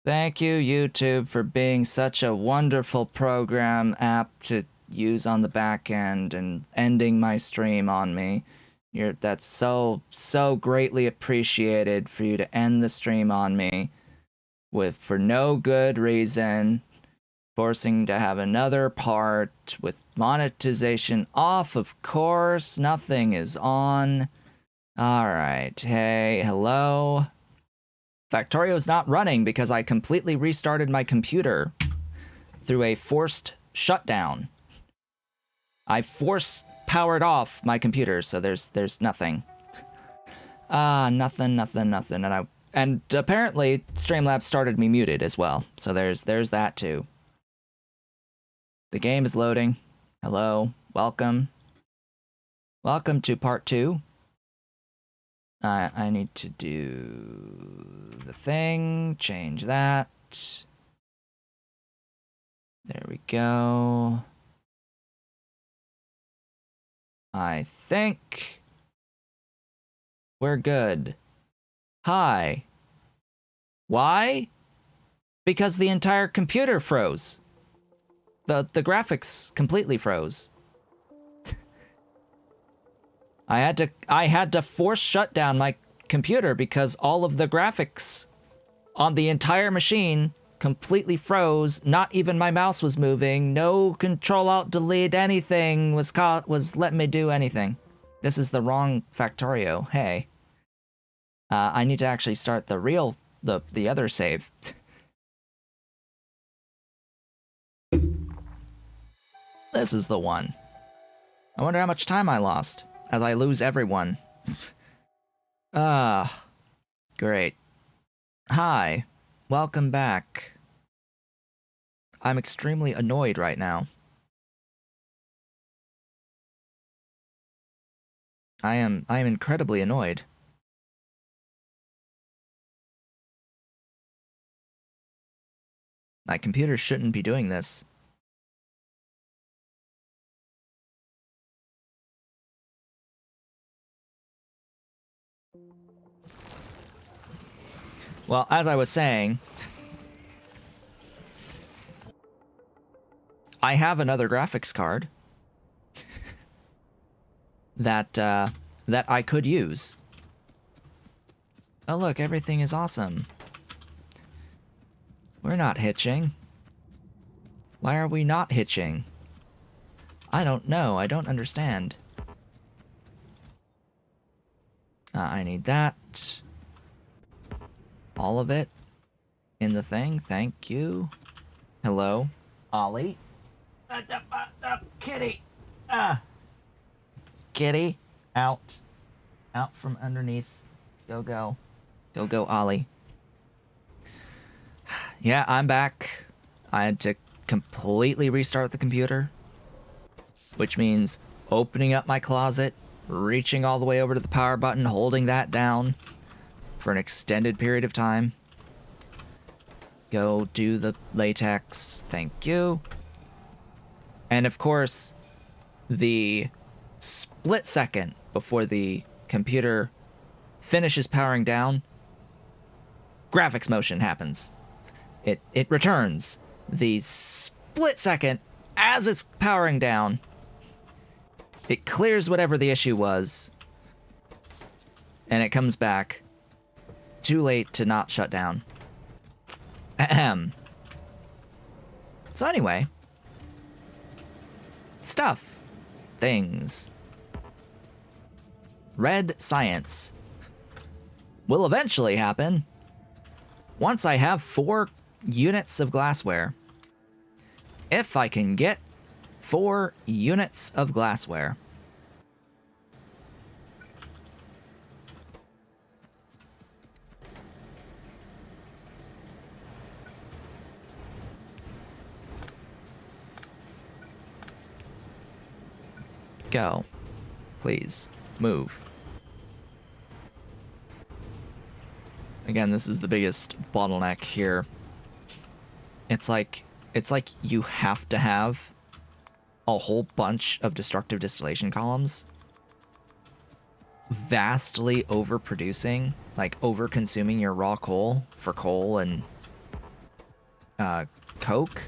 Thank you, YouTube, for being such a wonderful program app to use on the back end and ending my stream on me. That's so greatly appreciated for you to end the stream on me for no good reason, forcing to have another part with monetization off, of course. Nothing is on. All right. Hey, hello. Factorio is not running because I completely restarted my computer through a forced shutdown. I force powered off my computer, so there's nothing. Nothing. And apparently Streamlabs started me muted as well, so there's that too. The game is loading. Hello, welcome. Welcome to part 2. I need to do the thing, change that. There we go. I think we're good. Hi. Why? Because the entire computer froze. The graphics completely froze. I had to force shut down my computer because all of the graphics on the entire machine completely froze. Not even my mouse was moving. No Control Alt Delete anything was letting me do anything. This is the wrong Factorio. Hey. I need to actually start the other save. This is the one. I wonder how much time I lost as I lose everyone. Great. Hi, welcome back. I'm extremely annoyed right now. I am incredibly annoyed. My computer shouldn't be doing this. Well, as I was saying, I have another graphics card that I could use. Oh look, everything is awesome. We're not hitching. Why are we not hitching? I don't know. I don't understand. I need that. All of it in the thing. Thank you. Hello, Ollie. Kitty. Kitty, out. Out from underneath. Go, Ollie. Yeah, I'm back. I had to completely restart the computer, which means opening up my closet, reaching all the way over to the power button, holding that down for an extended period of time. Go do the latex. Thank you. And of course, the split second before the computer finishes powering down, graphics motion happens. It returns. The split second as it's powering down, it clears whatever the issue was, and it comes back. Too late to not shut down. Ahem. So anyway, stuff, things. Red science will eventually happen once I have 4 units of glassware. If I can get 4 units of glassware. Go. Please. Move. Again, this is the biggest bottleneck here. It's like you have to have a whole bunch of destructive distillation columns vastly overproducing, like over-consuming your raw coal for coal and Coke.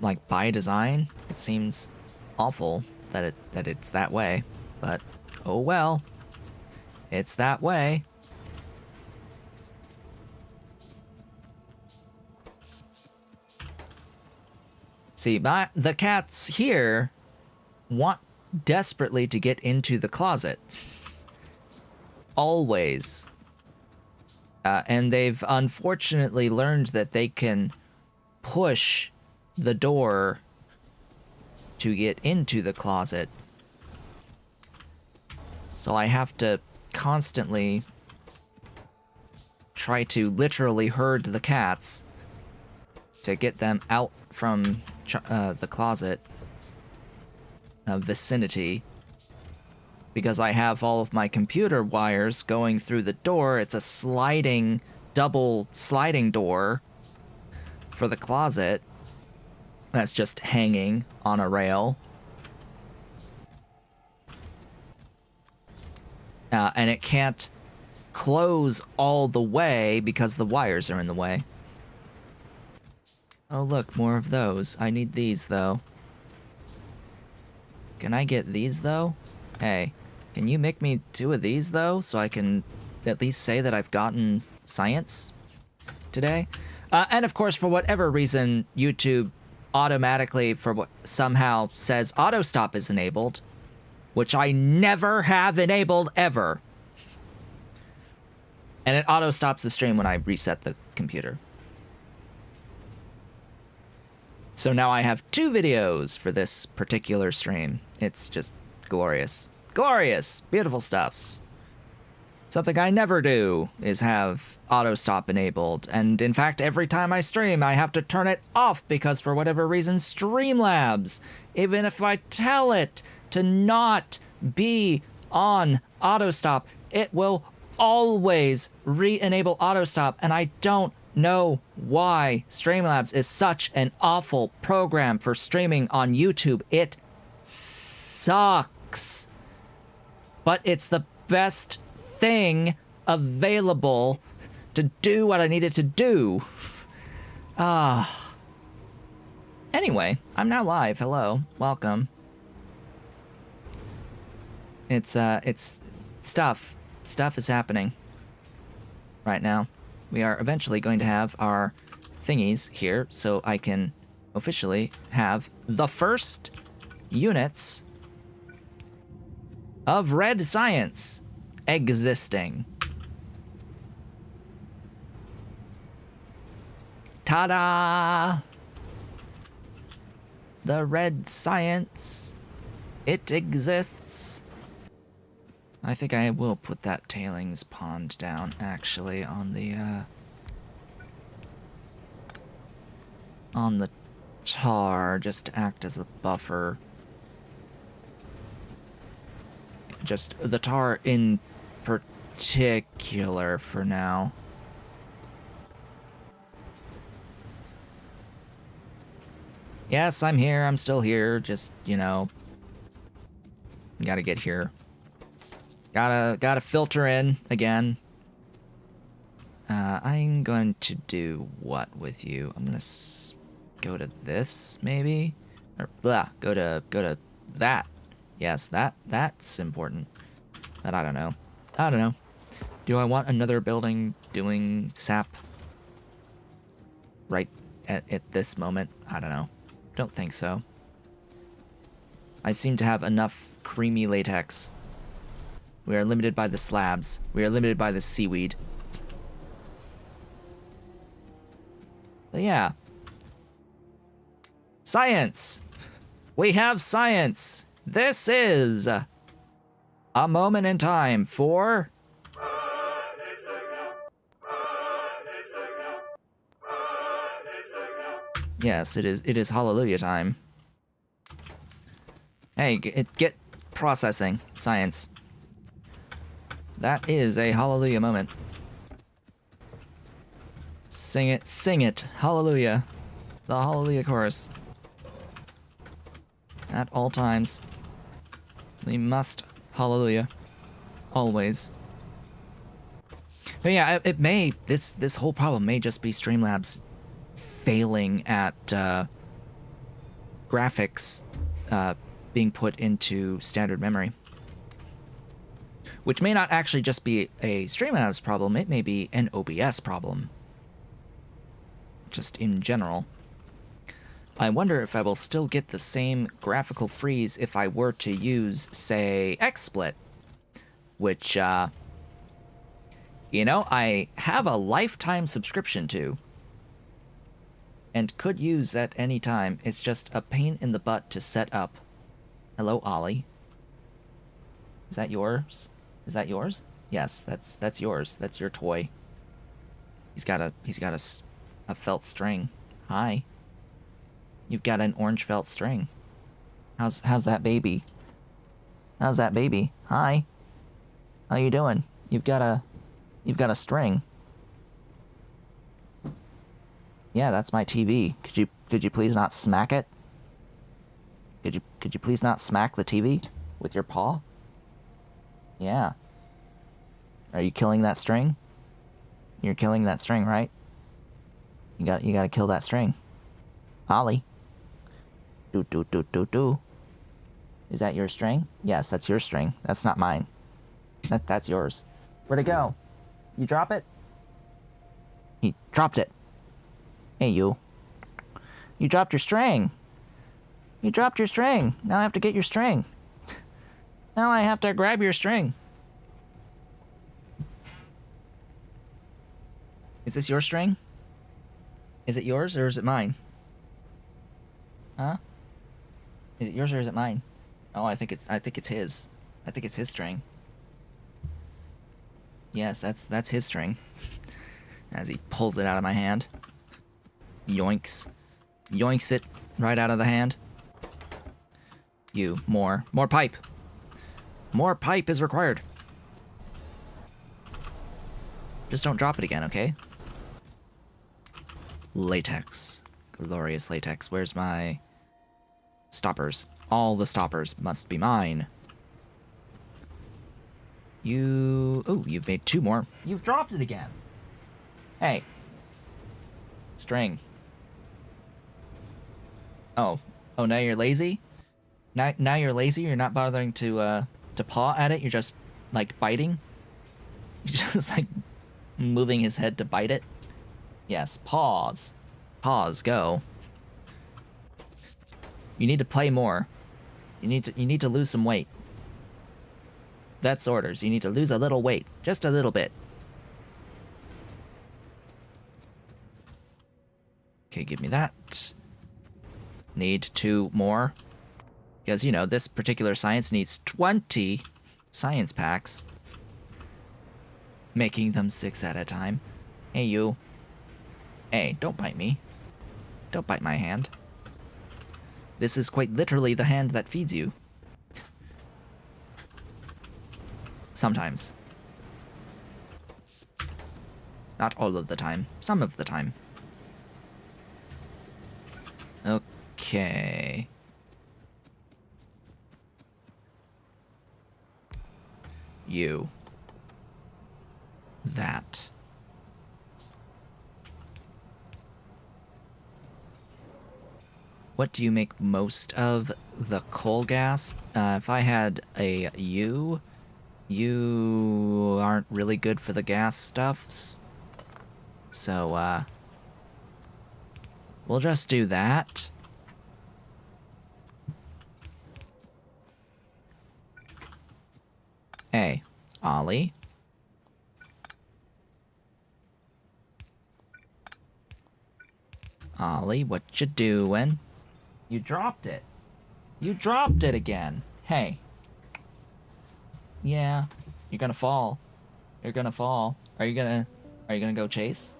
Like, by design. It seems awful that it's that way. But, oh well. It's that way. See, the cats here want desperately to get into the closet. Always. And they've unfortunately learned that they can push the door to get into the closet. So I have to constantly try to literally herd the cats to get them out from the closet vicinity, because I have all of my computer wires going through the door. It's a double sliding door for the closet that's just hanging on a rail. And it can't close all the way because the wires are in the way. Oh look, more of those. I need these, though. Can I get these, though? Hey, can you make me 2 of these, though, so I can at least say that I've gotten science today? And of course, for whatever reason, YouTube automatically, somehow says auto stop is enabled, which I never have enabled, ever. And it auto stops the stream when I reset the computer. So now I have 2 videos for this particular stream. It's just glorious. Glorious! Beautiful stuffs. Something I never do is have auto stop enabled. And in fact, every time I stream, I have to turn it off because for whatever reason, Streamlabs, even if I tell it to not be on auto stop, it will always re-enable auto stop. And I don't know why. Streamlabs is such an awful program for streaming on YouTube. It sucks. But it's the best thing available to do what I needed to do. Anyway, I'm now live. Hello. Welcome. It's stuff. Stuff is happening right now. We are eventually going to have our thingies here, so I can officially have the first units of red science existing. Ta-da! The red science. It exists. I think I will put that tailings pond down, actually, on the tar, just to act as a buffer. Just the tar in particular for now. Yes, I'm here, I'm still here, just, you know, gotta get here. Gotta filter in again. I'm going to do what with you? I'm gonna go to this, maybe? Or blah, go to that. Yes, that's important. But I don't know. I don't know. Do I want another building doing sap right at this moment? I don't know. Don't think so. I seem to have enough creamy latex. We are limited by the slabs. We are limited by the seaweed. But yeah. Science! We have science! This is a moment in time for... Yes, it is hallelujah time. Hey, get processing. Science. That is a hallelujah moment. Sing it, hallelujah. The hallelujah chorus. At all times. We must hallelujah. Always. But yeah, it may, this whole problem may just be Streamlabs failing at graphics being put into standard memory. Which may not actually just be a Streamlabs problem, it may be an OBS problem. Just in general. I wonder if I will still get the same graphical freeze if I were to use, say, XSplit. Which, you know, I have a lifetime subscription to. And could use at any time. It's just a pain in the butt to set up. Hello, Ollie. Is that yours? Is that yours? Yes, that's yours. That's your toy. He's got a felt string. Hi. You've got an orange felt string. How's that baby? How's that baby? Hi. How you doing? You've got a string. Yeah, that's my TV. Could you please not smack it? Could you please not smack the TV with your paw? Yeah. Are you killing that string? You're killing that string, right? You gotta kill that string. Ollie. Do. Is that your string? Yes, that's your string. That's not mine. That's yours. Where'd it go? You drop it? He dropped it. Hey, you. You dropped your string. You dropped your string. Now I have to get your string. Now I have to grab your string. Is this your string? Is it yours or is it mine? Huh? Is it yours or is it mine? Oh, I think it's his. I think it's his string. Yes, that's his string. As he pulls it out of my hand. Yoinks. Yoinks it right out of the hand. You, more pipe. More pipe is required. Just don't drop it again, okay? Latex. Glorious latex. Where's my stoppers? All the stoppers must be mine. Oh, you've made 2 more. You've dropped it again. Hey. String. Oh, now you're lazy? Now you're lazy? You're not bothering to paw at it? You're just, like, biting? You're just, like, moving his head to bite it? Yes, paws. Paws, go. You need to play more. You need to lose some weight. That's orders. You need to lose a little weight. Just a little bit. Okay, give me that. Need 2 more. Because, you know, this particular science needs 20 science packs. Making them 6 at a time. Hey, you. Hey, don't bite me. Don't bite my hand. This is quite literally the hand that feeds you. Sometimes. Not all of the time. Some of the time. Okay. You. That. What do you make most of? The coal gas? If I had a you aren't really good for the gas stuffs. So, we'll just do that. Hey, Ollie. Ollie, what you doing? You dropped it. You dropped it again. Hey. Yeah, you're gonna fall. You're gonna fall. Are you gonna go chase?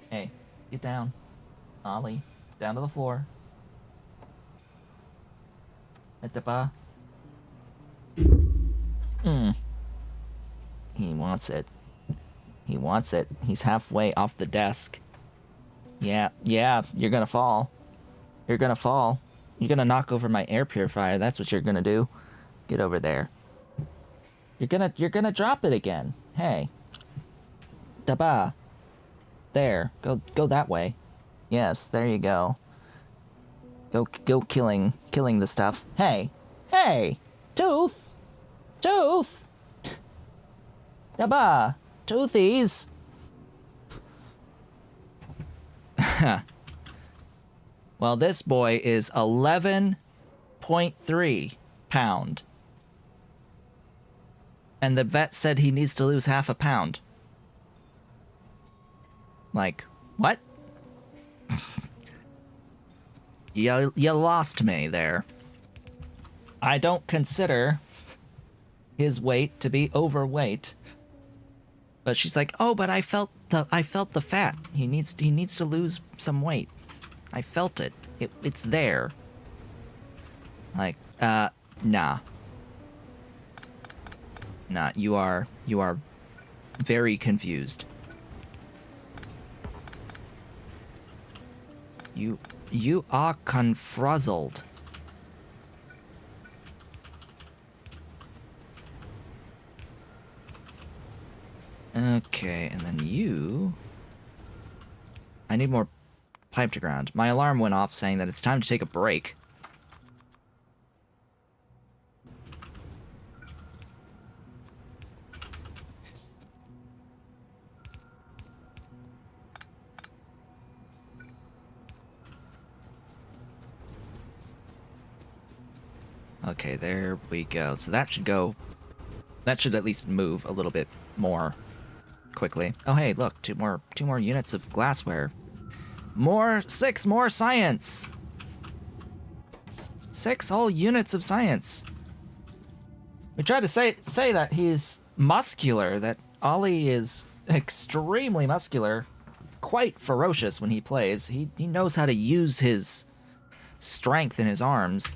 Hey, get down. Ollie, down to the floor. At the bar. He wants it. He wants it. He's halfway off the desk. Yeah, you're gonna fall. You're gonna fall. You're gonna knock over my air purifier, that's what you're gonna do. Get over there. You're gonna drop it again. Hey. Daba. There. Go that way. Yes, there you go. Go killing the stuff. Hey! Hey! Tooth! Tooth! Daba! Toothies! Well, this boy is 11.3 pound. And the vet said he needs to lose half a pound. Like, what? You lost me there. I don't consider his weight to be overweight. But she's like, "Oh, but I felt the fat. He needs to lose some weight. I felt it. It's there." Like, nah. Nah, you are very confused. You are confruzzled. Okay, and then you... I need more pipe to ground. My alarm went off saying that it's time to take a break. Okay, there we go. So that should go... That should at least move a little bit more quickly. Oh, hey, look, two more units of glassware. 6 more science. 6 whole units of science. We tried to say that he's muscular, that Ollie is extremely muscular, quite ferocious when he plays. He knows how to use his strength in his arms,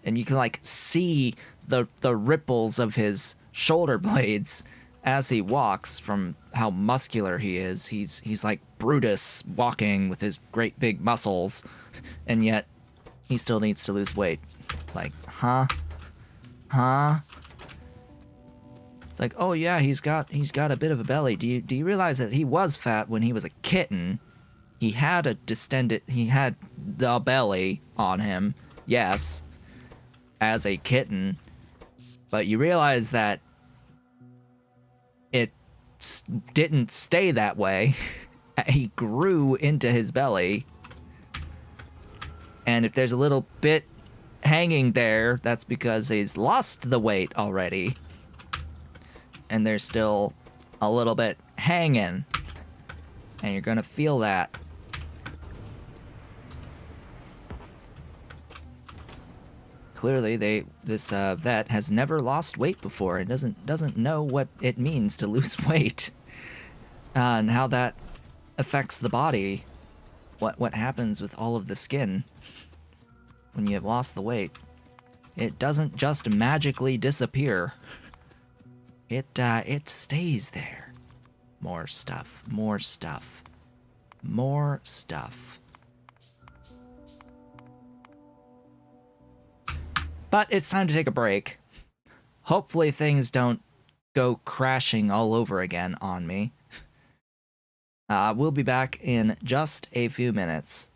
and you can like see the ripples of his shoulder blades as he walks from how muscular he is. He's like Brutus walking with his great big muscles, and yet he still needs to lose weight. Like, huh? It's like, oh yeah, he's got a bit of a belly. Do you realize that he was fat when he was a kitten? He had the belly on him, yes, as a kitten, but you realize that it didn't stay that way. He grew into his belly, and if there's a little bit hanging there, that's because he's lost the weight already, and there's still a little bit hanging, and you're gonna feel that. Clearly, this vet has never lost weight before and doesn't know what it means to lose weight, and how that affects the body. What happens with all of the skin when you have lost the weight? It doesn't just magically disappear. It stays there. More stuff. But it's time to take a break. Hopefully things don't go crashing all over again on me. We'll be back in just a few minutes.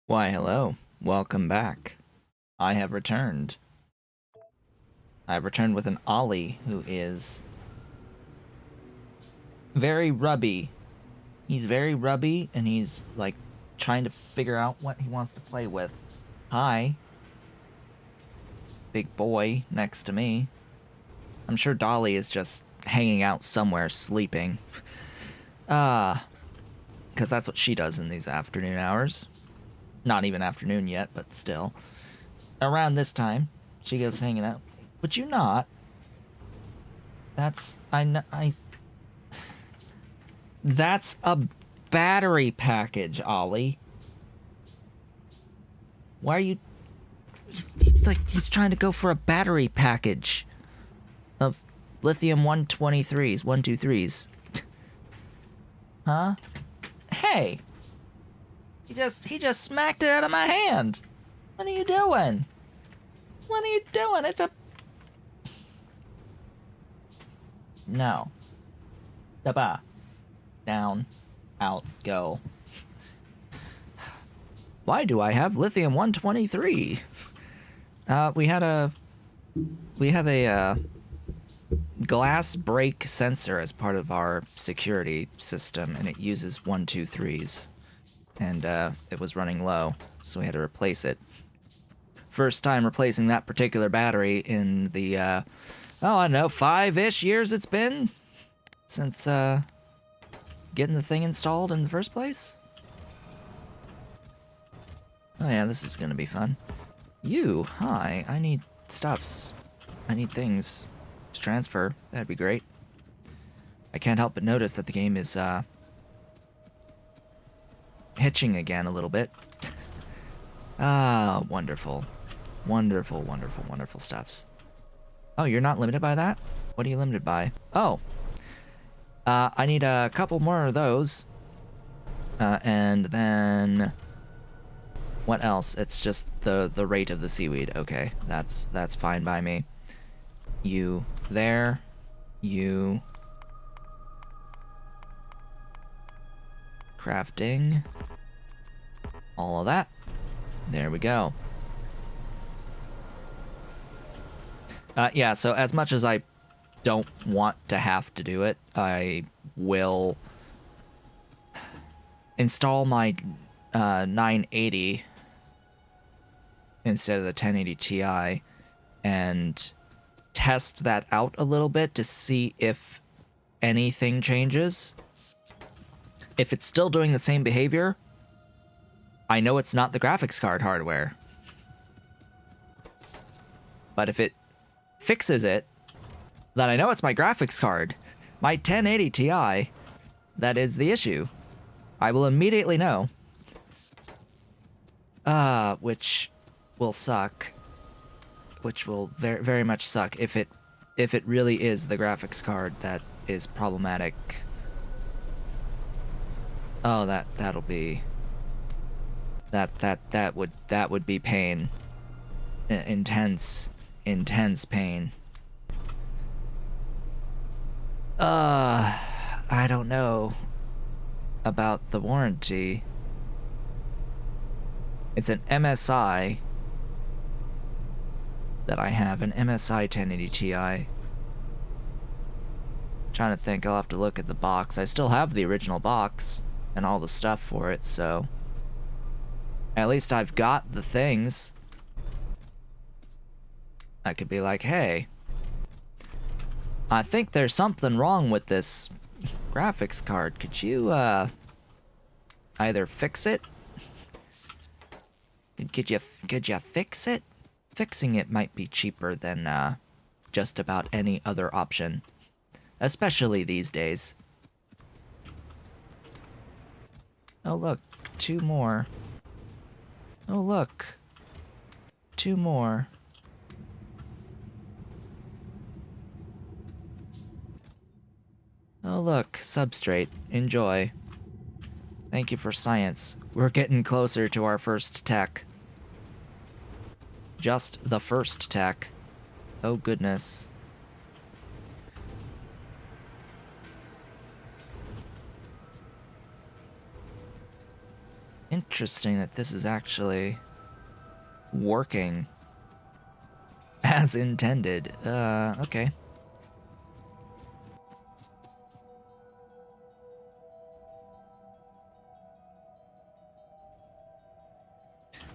Why, hello. Welcome back. I have returned. I've returned with an Ollie who is very rubby. He's very rubby and he's like trying to figure out what he wants to play with. Hi. Big boy next to me. I'm sure Dolly is just hanging out somewhere sleeping. Because that's what she does in these afternoon hours. Not even afternoon yet, but still. Around this time, she goes hanging out. Would you not? That's... That's a battery package, Ollie. Why are you... It's like he's trying to go for a battery package of lithium 123s, 123s. Huh? Hey! He just smacked it out of my hand. What are you doing? What are you doing? It's a... No. Daba. Down. Out. Go. Why do I have lithium 123? We have a glass break sensor as part of our security system, and it uses 123s. And it was running low, so we had to replace it. First time replacing that particular battery in the, I don't know, 5-ish years it's been since getting the thing installed in the first place. Oh yeah, this is gonna be fun. Hi, I need stuffs. I need things to transfer. That'd be great. I can't help but notice that the game is, hitching again a little bit. Ah, wonderful. Wonderful, wonderful, wonderful stuffs. Oh, you're not limited by that? What are you limited by? Oh. I need a couple more of those. And then... What else? It's just the rate of the seaweed. Okay, that's fine by me. You there. You... Crafting. All of that. There we go. Yeah, so as much as I don't want to have to do it, I will install my 980 instead of the 1080 Ti and test that out a little bit to see if anything changes. If it's still doing the same behavior, I know it's not the graphics card hardware. But if it fixes it, then I know it's my graphics card. My 1080 Ti, that is the issue. I will immediately know. Which will suck. Which will very, very much suck if it really is the graphics card that is problematic. Oh, that'll be... That would be pain. Intense pain. I don't know about the warranty. It's an MSI that I have, an MSI 1080 Ti. Trying to think, I'll have to look at the box. I still have the original box and all the stuff for it, so at least I've got the things. I could be like, hey, I think there's something wrong with this graphics card. Could you, either fix it? Could you fix it? Fixing it might be cheaper than, just about any other option. Especially these days. Oh, look. 2 more. Oh, look. 2 more. Oh, look. Substrate. Enjoy. Thank you for science. We're getting closer to our first tech. Just the first tech. Oh, goodness. Interesting that this is actually working as intended. Okay.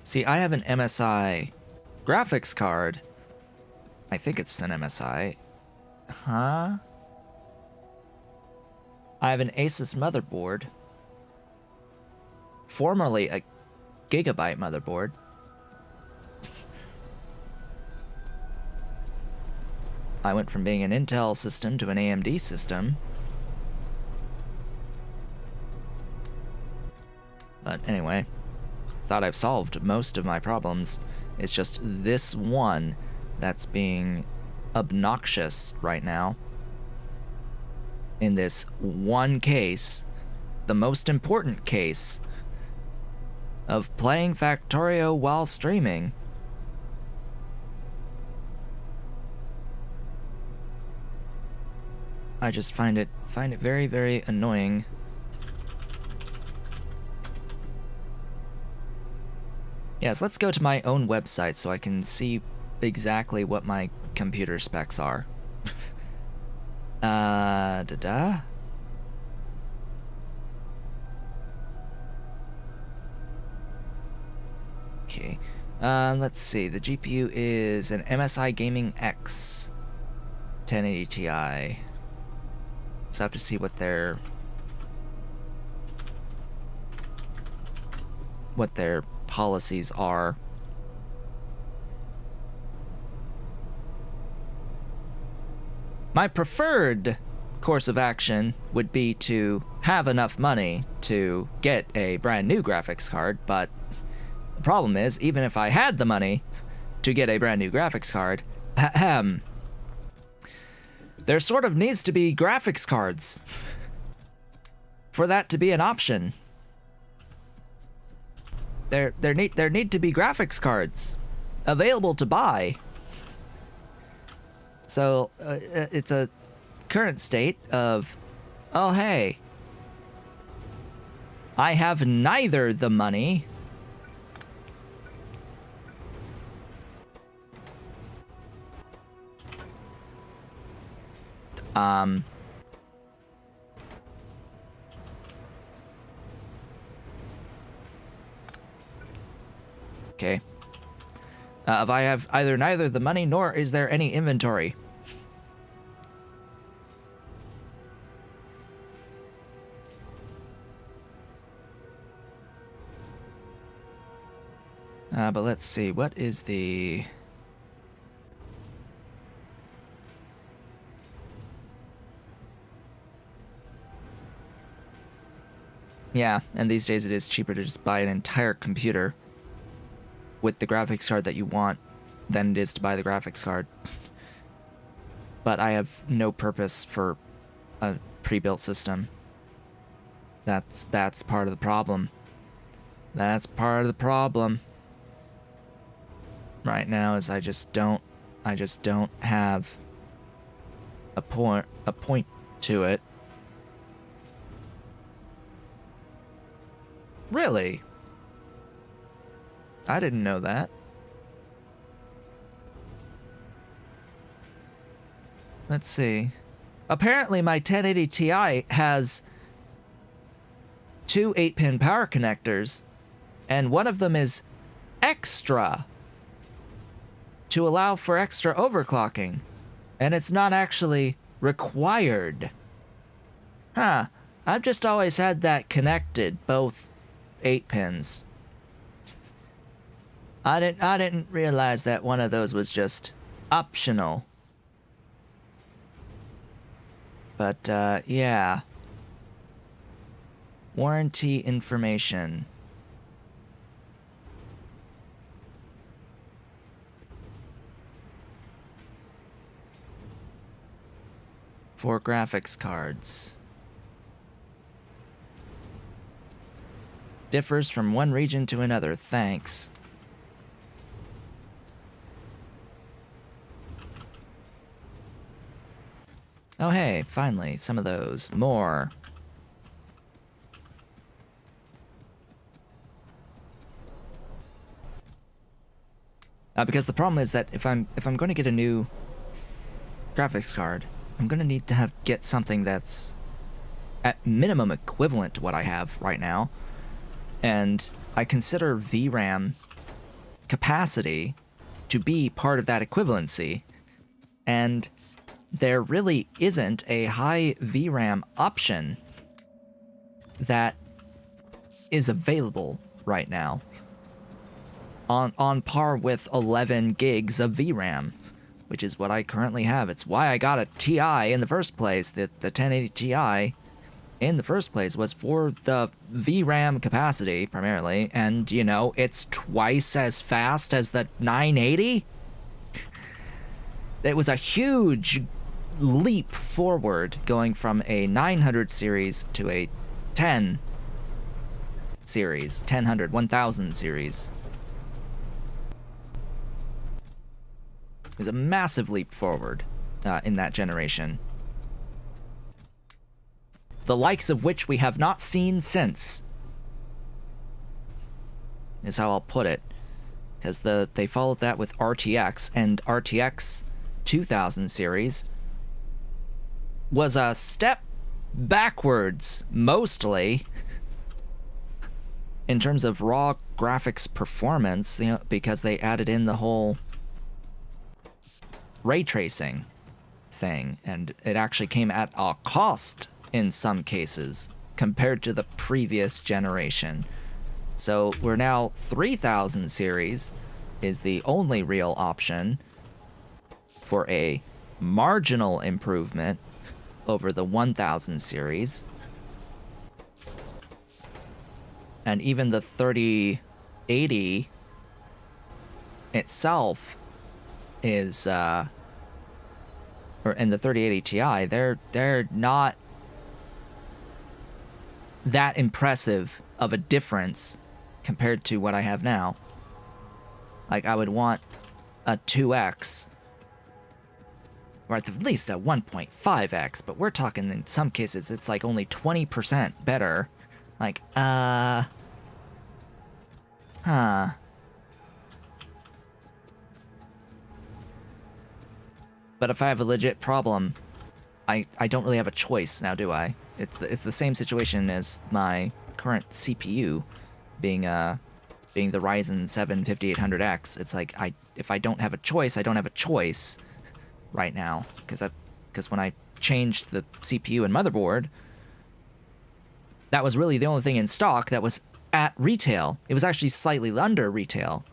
See, I have an MSI graphics card. I think it's an MSI. Huh? I have an Asus motherboard. Formerly a Gigabyte motherboard. I went from being an Intel system to an AMD system. But anyway, thought I've solved most of my problems. It's just this one that's being obnoxious right now. In this one case, the most important case of playing Factorio while streaming. I just find it very, very annoying. Yes, let's go to my own website so I can see exactly what my computer specs are. Okay. Let's see. The GPU is an MSI Gaming X 1080 Ti. So I have to see what their policies are. My preferred course of action would be to have enough money to get a brand new graphics card, but the problem is, even if I had the money to get a brand new graphics card, there sort of needs to be graphics cards for that to be an option. There need to be graphics cards available to buy. So it's a current state of, oh hey, I have neither the money okay. If I have either neither the money nor is there any inventory. But let's see, what is the... Yeah, and these days it is cheaper to just buy an entire computer with the graphics card that you want than it is to buy the graphics card. But I have no purpose for a pre-built system. That's part of the problem. That's part of the problem right now, is I just don't have a point to it. Really? I didn't know that. Let's see. Apparently my 1080 Ti has two 8-pin power connectors, and one of them is extra to allow for extra overclocking, and it's not actually required. Huh. I've just always had that connected, both 8 pins. I didn't realize that one of those was just optional. But yeah. Warranty information. For graphics cards. Differs from one region to another, thanks. Oh hey, finally, some of those. More. Because the problem is that if I'm going to get a new graphics card, I'm going to need to get something that's at minimum equivalent to what I have right now. And I consider VRAM capacity to be part of that equivalency. And there really isn't a high VRAM option that is available right now on par with 11 gigs of VRAM, which is what I currently have. It's why I got a TI in the first place. The 1080 Ti in the first place was for the VRAM capacity primarily, and you know, it's twice as fast as the 980. It was a huge leap forward going from a 900 series to a 10 series, 1000, 1000 series. It was a massive leap forward in that generation. The likes of which we have not seen since, is how I'll put it. Because they followed that with RTX, and RTX 2000 series was a step backwards, mostly, in terms of raw graphics performance, you know, because they added in the whole ray tracing thing, and it actually came at a cost in some cases compared to the previous generation. So we're now 3000 series is the only real option for a marginal improvement over the 1000 series. And even the 3080 itself is and the 3080 Ti, they're not that impressive of a difference compared to what I have now. Like, I would want a 2x, or at least a 1.5x, but we're talking in some cases it's like only 20% better. Like, huh. But if I have a legit problem, I don't really have a choice now, do I? It's the same situation as my current CPU being the Ryzen 7 5800X. It's like, if I don't have a choice, I don't have a choice right now, because when I changed the CPU and motherboard, that was really the only thing in stock that was at retail. It was actually slightly under retail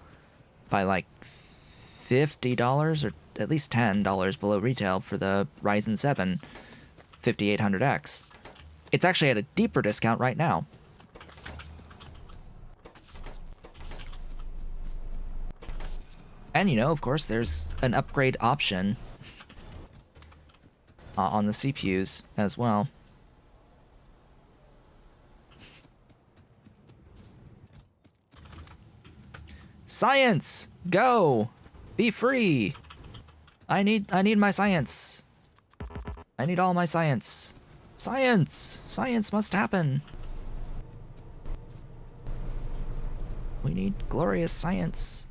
by like $50 or at least $10 below retail for the Ryzen 7 5800X. It's actually at a deeper discount right now. And, you know, of course, there's an upgrade option on the CPUs as well. Science! Go! Be free! I need my science. I need all my science. Science! Science must happen. We need glorious science.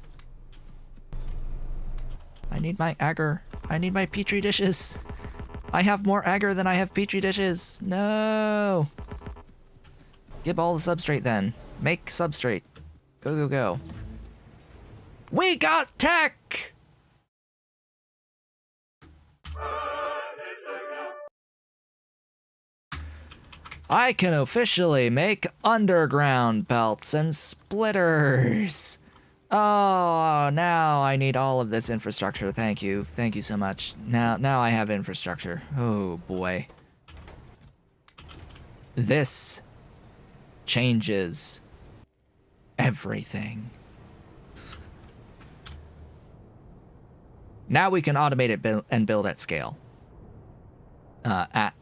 I need my agar. I need my petri dishes. I have more agar than I have petri dishes. No! Give all the substrate then. Make substrate. Go, go, go. We got tech! I can officially make underground belts and splitters. Oh, now I need all of this infrastructure. Thank you. Thank you so much. Now I have infrastructure. Oh, boy. This changes everything. Now we can automate it and build at scale. At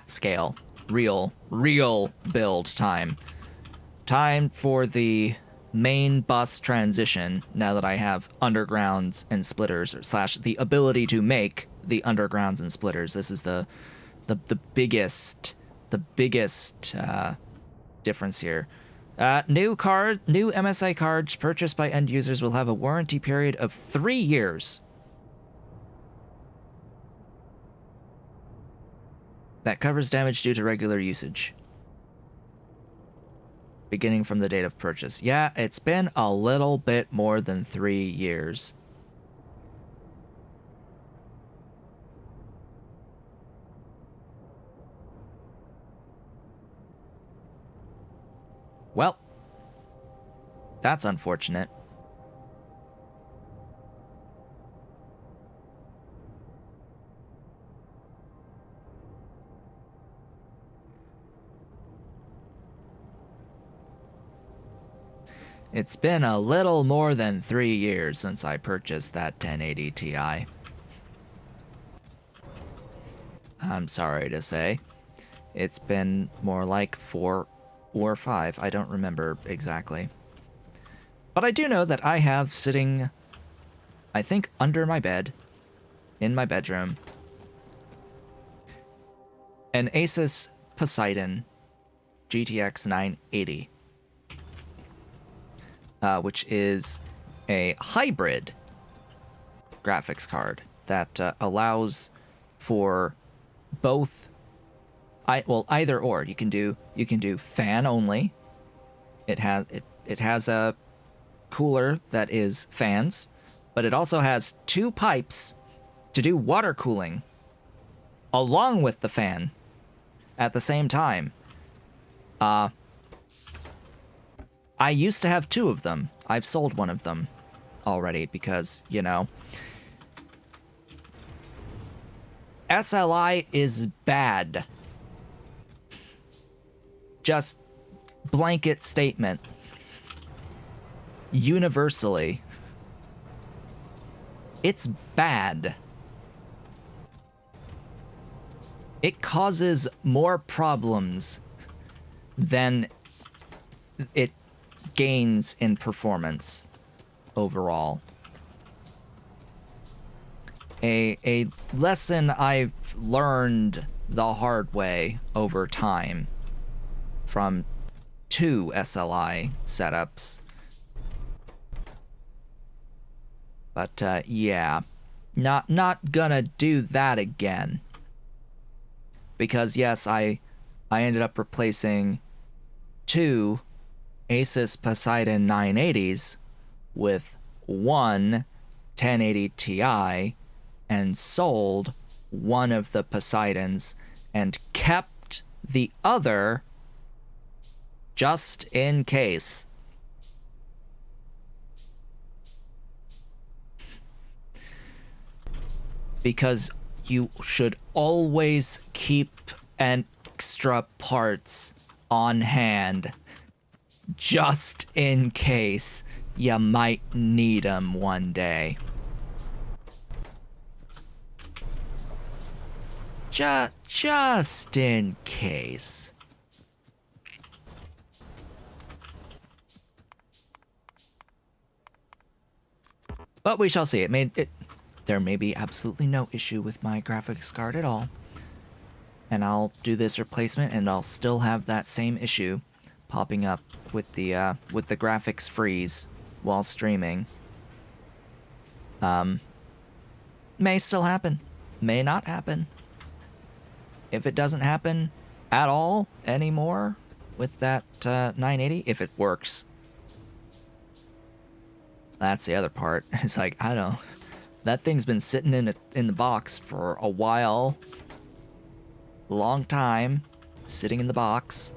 scale. Real build time. Time for the main bus transition, now that I have undergrounds and splitters, slash the ability to make the undergrounds and splitters. This is the biggest difference here. New MSI cards purchased by end users will have a warranty period of 3 years. That covers damage due to regular usage, beginning from the date of purchase. Yeah, it's been a little bit more than 3 years. Well, that's unfortunate. It's been a little more than 3 years since I purchased that 1080 Ti. I'm sorry to say. It's been more like 4 or 5. I don't remember exactly. But I do know that I have sitting, I think, under my bed, in my bedroom, an Asus Poseidon GTX 980. Which is a hybrid graphics card that allows for both. Either or. You can do fan only. It has a cooler that is fans, but it also has 2 pipes to do water cooling along with the fan at the same time. I used to have 2 of them. I've sold one of them already because, you know, SLI is bad. Just blanket statement. Universally. It's bad. It causes more problems than it gains in performance overall. A lesson I've learned the hard way over time from 2 SLI setups. But yeah, not gonna do that again. Because yes, I ended up replacing 2 Asus Poseidon 980s with 1 1080 Ti and sold one of the Poseidons and kept the other just in case. Because you should always keep an extra parts on hand just in case you might need them one day. Just in case. But we shall see. There may be absolutely no issue with my graphics card at all. And I'll do this replacement and I'll still have that same issue popping up with the graphics freeze while streaming. May still happen. May not happen. If it doesn't happen at all anymore with that 980, if it works. That's the other part. It's like, I don't know. That thing's been sitting in the box for a while. Long time. Sitting in the box.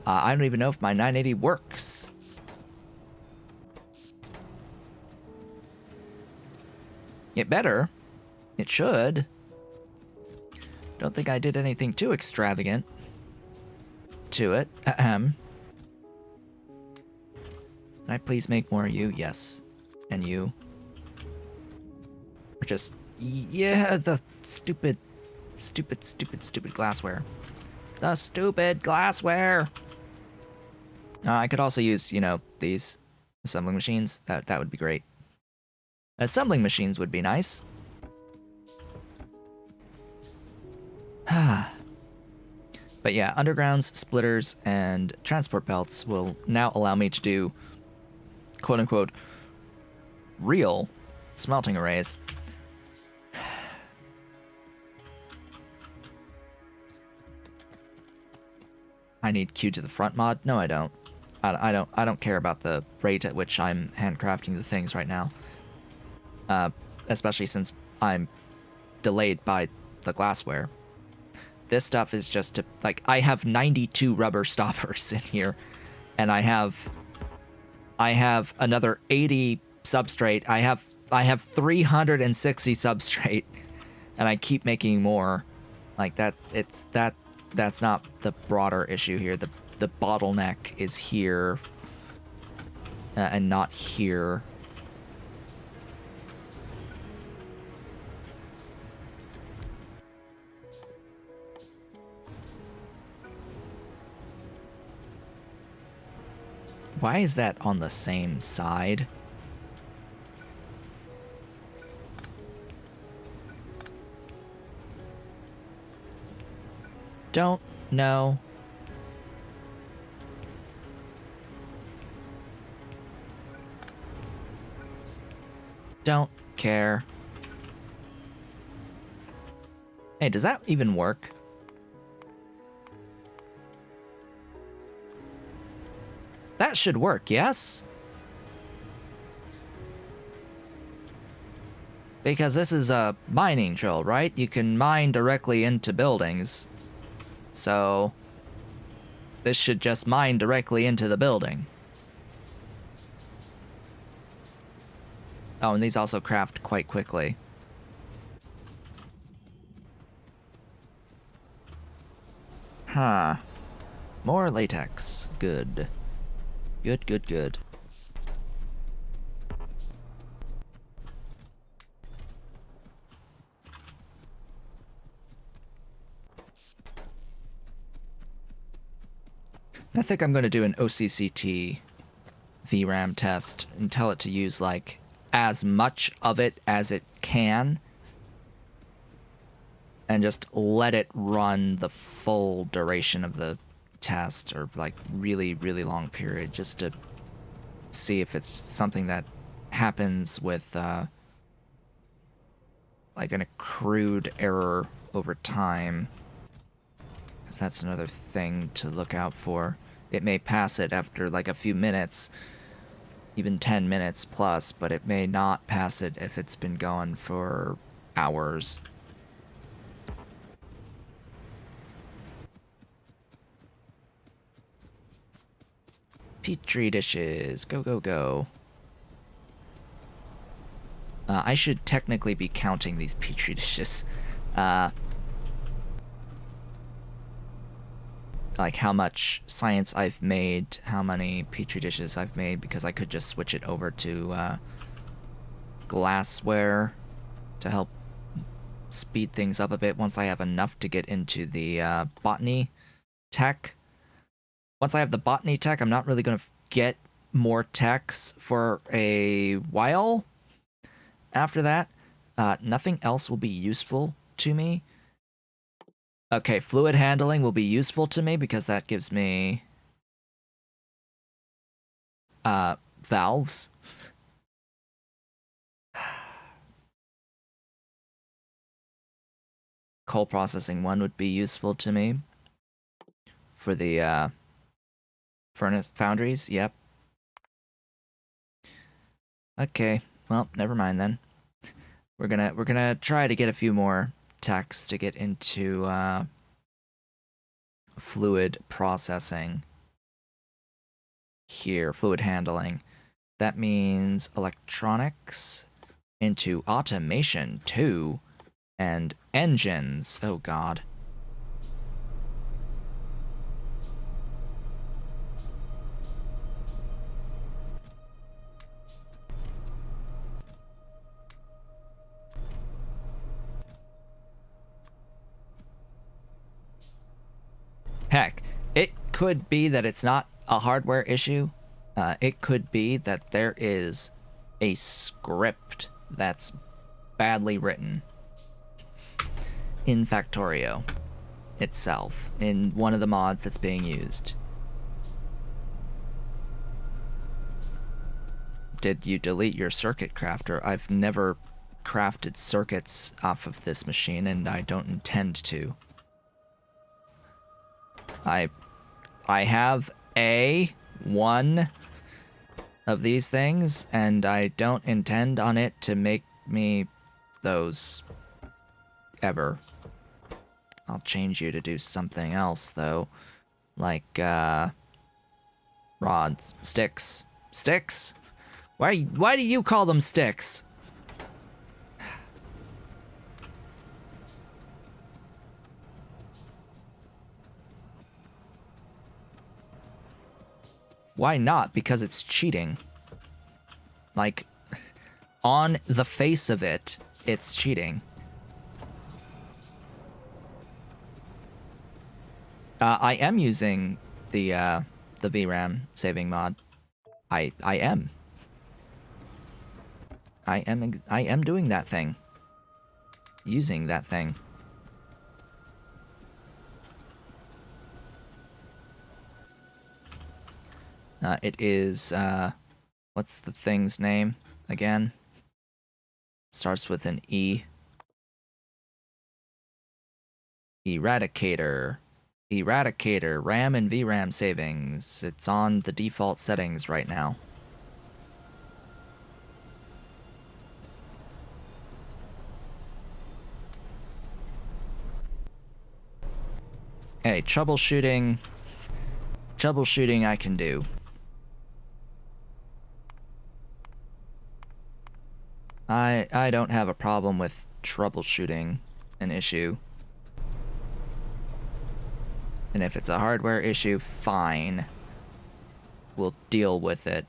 I don't even know if my 980 works. It better. It should. Don't think I did anything too extravagant to it. Can I please make more of you? Yes. And you. Or just... Yeah, the stupid glassware. The stupid glassware! I could also use, you know, these assembling machines. That would be great. Assembling machines would be nice. But yeah, undergrounds, splitters, and transport belts will now allow me to do quote-unquote real smelting arrays. I need Q to the front mod. No, I don't. I don't care about the rate at which I'm handcrafting the things right now. Especially since I'm delayed by the glassware. This stuff is just to, like, I have 92 rubber stoppers in here, and I have another 80 substrate. I have 360 substrate, and I keep making more. Like that, that's not the broader issue here. The bottleneck is here, and not here. Why is that on the same side? Don't know. Don't care. Hey, does that even work? That should work, yes? Because this is a mining drill, right? You can mine directly into buildings. So this should just mine directly into the building. Oh, and these also craft quite quickly. Huh. More latex. Good. Good, good, good. I think I'm going to do an OCCT VRAM test and tell it to use, like, as much of it as it can. And just let it run the full duration of the test, or, like, really, really long period, just to see if it's something that happens with, like, an accrued error over time. Because that's another thing to look out for. It may pass it after, like, a few minutes, even 10 minutes plus, but it may not pass it if it's been going for hours. Petri dishes, go, go, go. I should technically be counting these Petri dishes. Like how much science I've made, how many Petri dishes I've made, because I could just switch it over to glassware to help speed things up a bit once I have enough to get into the botany tech. Once I have the botany tech, I'm not really going to get more techs for a while. After that, nothing else will be useful to me. Okay, fluid handling will be useful to me because that gives me valves. Coal processing 1 would be useful to me for the furnace foundries. Yep. Okay, well, never mind then. We're gonna try to get a few more techs to get into fluid processing here, fluid handling. That means electronics into automation 2 and engines. Oh god. Heck, it could be that it's not a hardware issue. It could be that there is a script that's badly written in Factorio. itself in one of the mods that's being used. Did you delete your circuit crafter? I've never crafted circuits off of this machine, and I don't intend to. I have one of these things, and I don't intend on it to make me those ever. I'll change you to do something else, though. Like, rods. Sticks. Sticks? Why do you call them sticks? Why not? Because it's cheating. Like, on the face of it, it's cheating. I am using the VRAM saving mod. I am. I am doing that thing. Using that thing. It is, what's the thing's name again? Starts with an E. Eradicator. Eradicator, RAM and VRAM savings. It's on the default settings right now. Hey, troubleshooting I can do. I don't have a problem with troubleshooting an issue. And if it's a hardware issue, fine. We'll deal with it.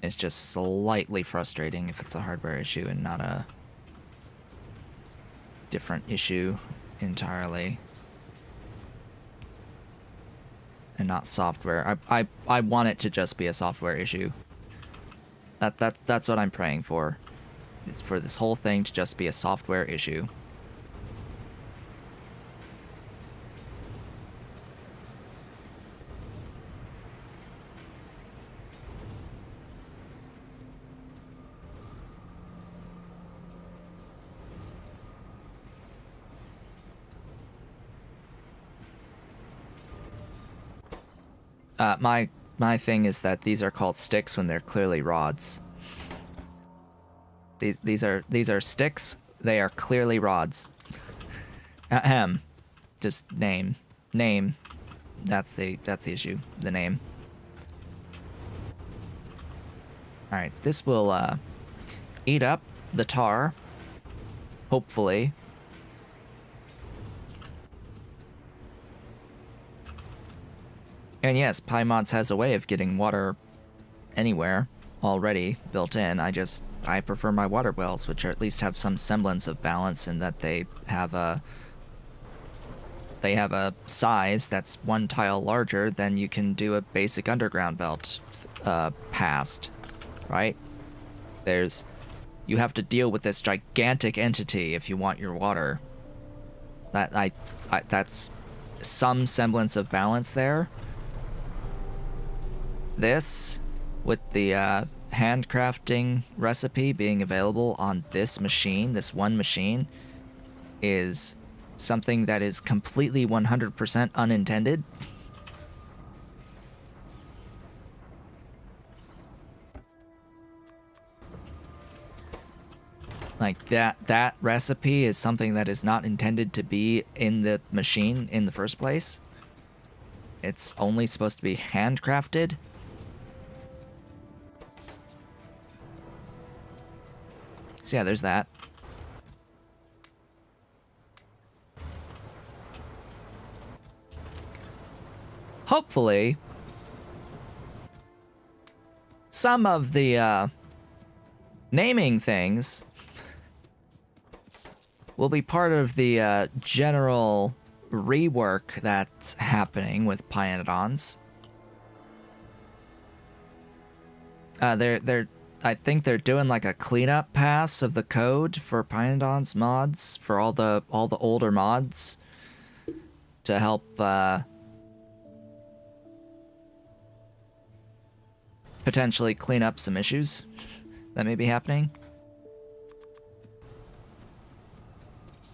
It's just slightly frustrating if it's a hardware issue and not a different issue entirely. And not software. I want it to just be a software issue. That's what I'm praying for. Is for this whole thing to just be a software issue. My thing is that these are called sticks when they're clearly rods. These are sticks. They are clearly rods. Ahem. Just name. That's the issue. The name. All right. This will eat up the tar. Hopefully. And yes, PyMods has a way of getting water anywhere already built in. I prefer my water wells, which are at least have some semblance of balance in that they have a size that's one tile larger than you can do a basic underground belt past, right? You have to deal with this gigantic entity if you want your water. That's some semblance of balance there. This, with the handcrafting recipe being available on this machine, this one machine, is something that is completely 100% unintended. Like, that recipe is something that is not intended to be in the machine in the first place. It's only supposed to be handcrafted. So yeah, there's that. Hopefully, some of the naming things will be part of the general rework that's happening with Pyandons. I think they're doing like a cleanup pass of the code for Pyandons mods for all the older mods to help potentially clean up some issues that may be happening.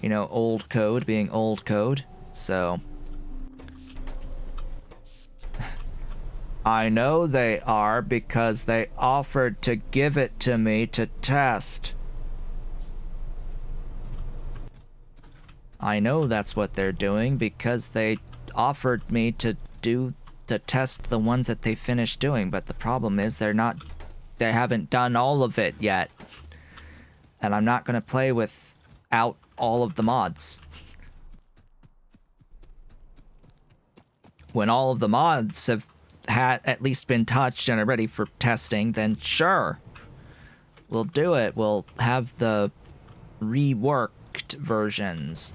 You know, old code being old code, so... I know they are because they offered to give it to me to test. I know that's what they're doing because they offered me to test the ones that they finished doing, but the problem is they haven't done all of it yet. And I'm not gonna play without all of the mods. When all of the mods have had at least been touched and are ready for testing, then sure, we'll do it. We'll have the reworked versions.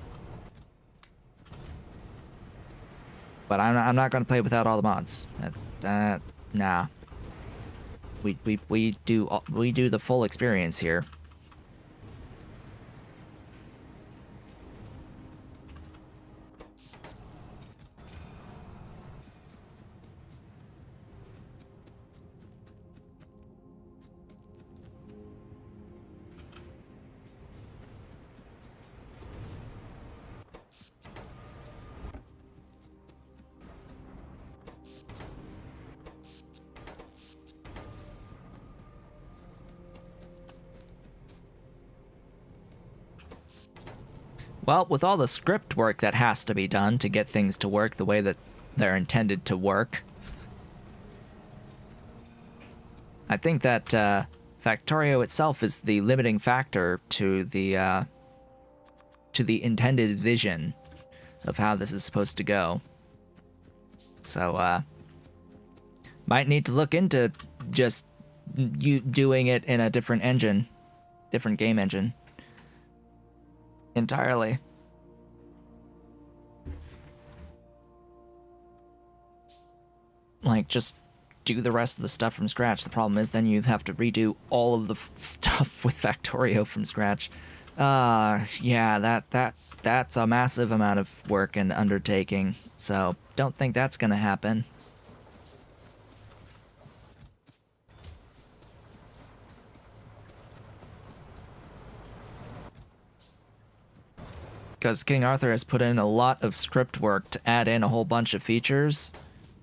But I'm not gonna play without all the mods. Nah. We do the full experience here. Well, with all the script work that has to be done to get things to work the way that they're intended to work, I think that Factorio itself is the limiting factor to the intended vision of how this is supposed to go. So, might need to look into just you doing it in a different engine, different game engine. Entirely. Like, just do the rest of the stuff from scratch. The problem is then you have to redo all of the stuff with Factorio from scratch. Yeah, that's a massive amount of work and undertaking, so don't think that's gonna happen. Because King Arthur has put in a lot of script work to add in a whole bunch of features.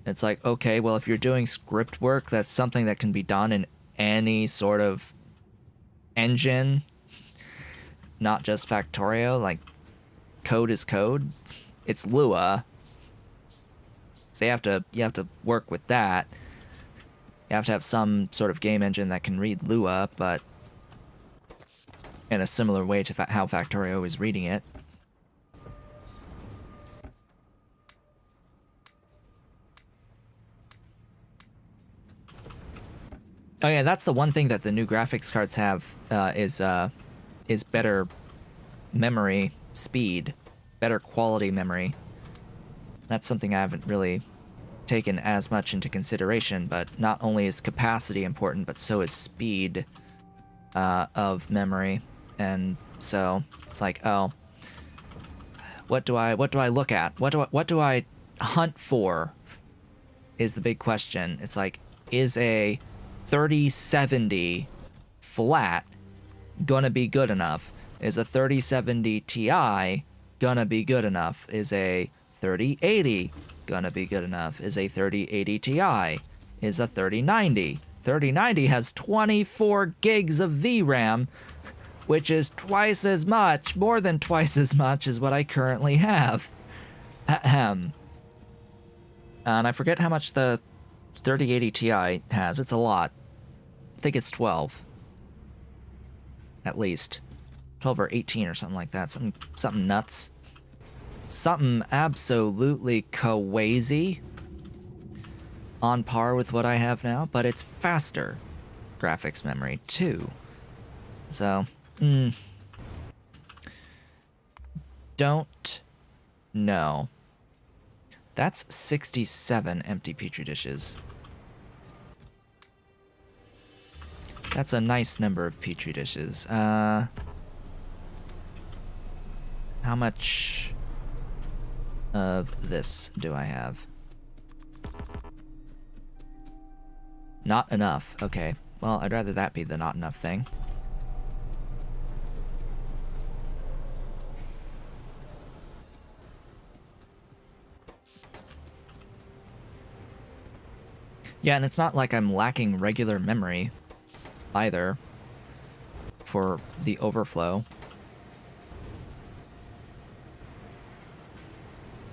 It's like, okay, well, if you're doing script work, that's something that can be done in any sort of engine, not just Factorio. Like, code is code. It's Lua. So you have to work with that. You have to have some sort of game engine that can read Lua, but in a similar way to how Factorio is reading it. Oh yeah, that's the one thing that the new graphics cards have is better memory speed, better quality memory. That's something I haven't really taken as much into consideration, but not only is capacity important, but so is speed of memory. And so it's like, oh, what do I look at? What do I hunt for? Is the big question. It's like, is a 3070 flat gonna be good enough? Is a 3070 Ti gonna be good enough? Is a 3080 gonna be good enough? Is a 3080 Ti? Is a 3090? 3090 has 24 gigs of VRAM, which is twice as much, more than twice as much as what I currently have. Ahem. And I forget how much the 3080 Ti has. It's a lot. I think it's 12. At least. 12 or 18 or something like that. Something nuts. Something absolutely crazy. On par with what I have now, but it's faster graphics memory too. So, don't know. That's 67 empty petri dishes. That's a nice number of petri dishes. How much of this do I have? Not enough. Okay. Well, I'd rather that be the not enough thing. Yeah, and it's not like I'm lacking regular memory either for the overflow.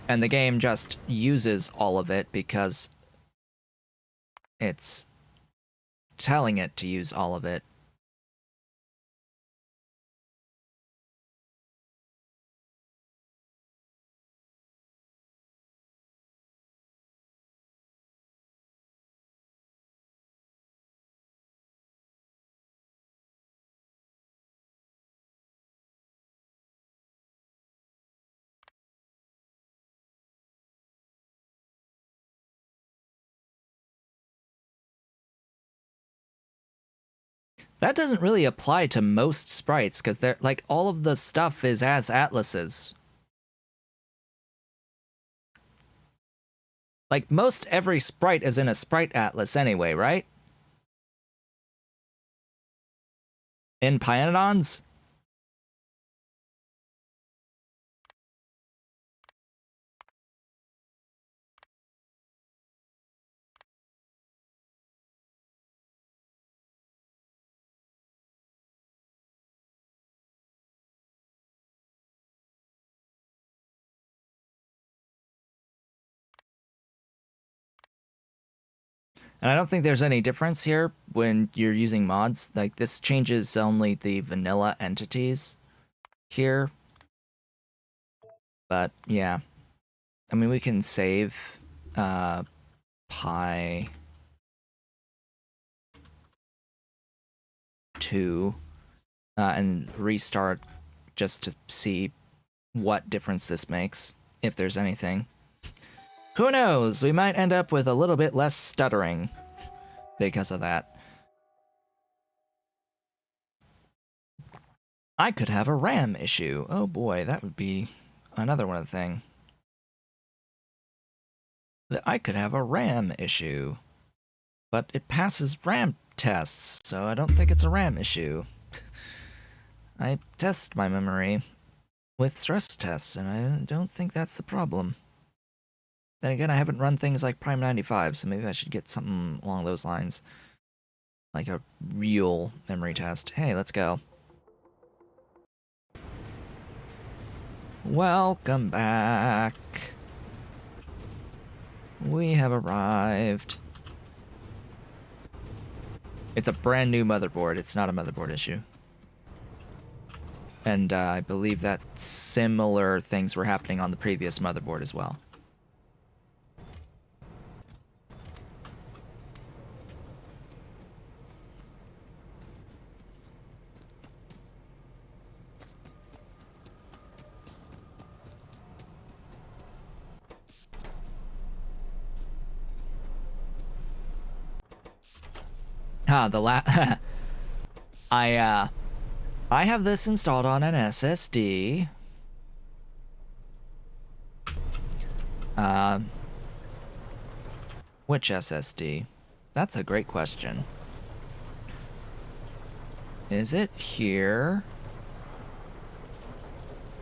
And the game just uses all of it because it's telling it to use all of it. That doesn't really apply to most sprites, because they're like all of the stuff is as atlases. Like most every sprite is in a sprite atlas anyway, right? In Pyandons? And I don't think there's any difference here when you're using mods. Like, this changes only the vanilla entities here. But, yeah. I mean, we can save Pi 2 and restart just to see what difference this makes, if there's anything. Who knows? We might end up with a little bit less stuttering because of that. I could have a RAM issue. Oh boy, that would be another one of the things. That I could have a RAM issue. But it passes RAM tests, so I don't think it's a RAM issue. I test my memory with stress tests, and I don't think that's the problem. Then again, I haven't run things like Prime 95, so maybe I should get something along those lines. Like a real memory test. Hey, let's go. Welcome back. We have arrived. It's a brand new motherboard. It's not a motherboard issue. And I believe that similar things were happening on the previous motherboard as well. I have this installed on an SSD. Which SSD? That's a great question. Is it here?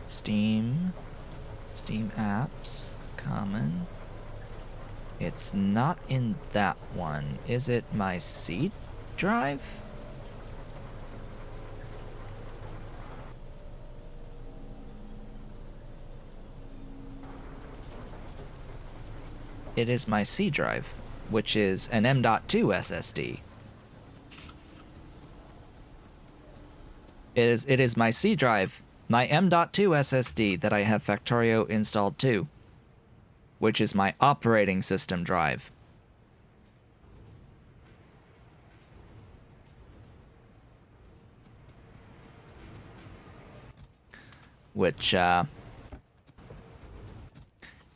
Steam apps, common. It's not in that one. Is it my C drive? It is my C drive, which is an M.2 SSD. It is my C drive, my M.2 SSD that I have Factorio installed to, which is my operating system drive. Which,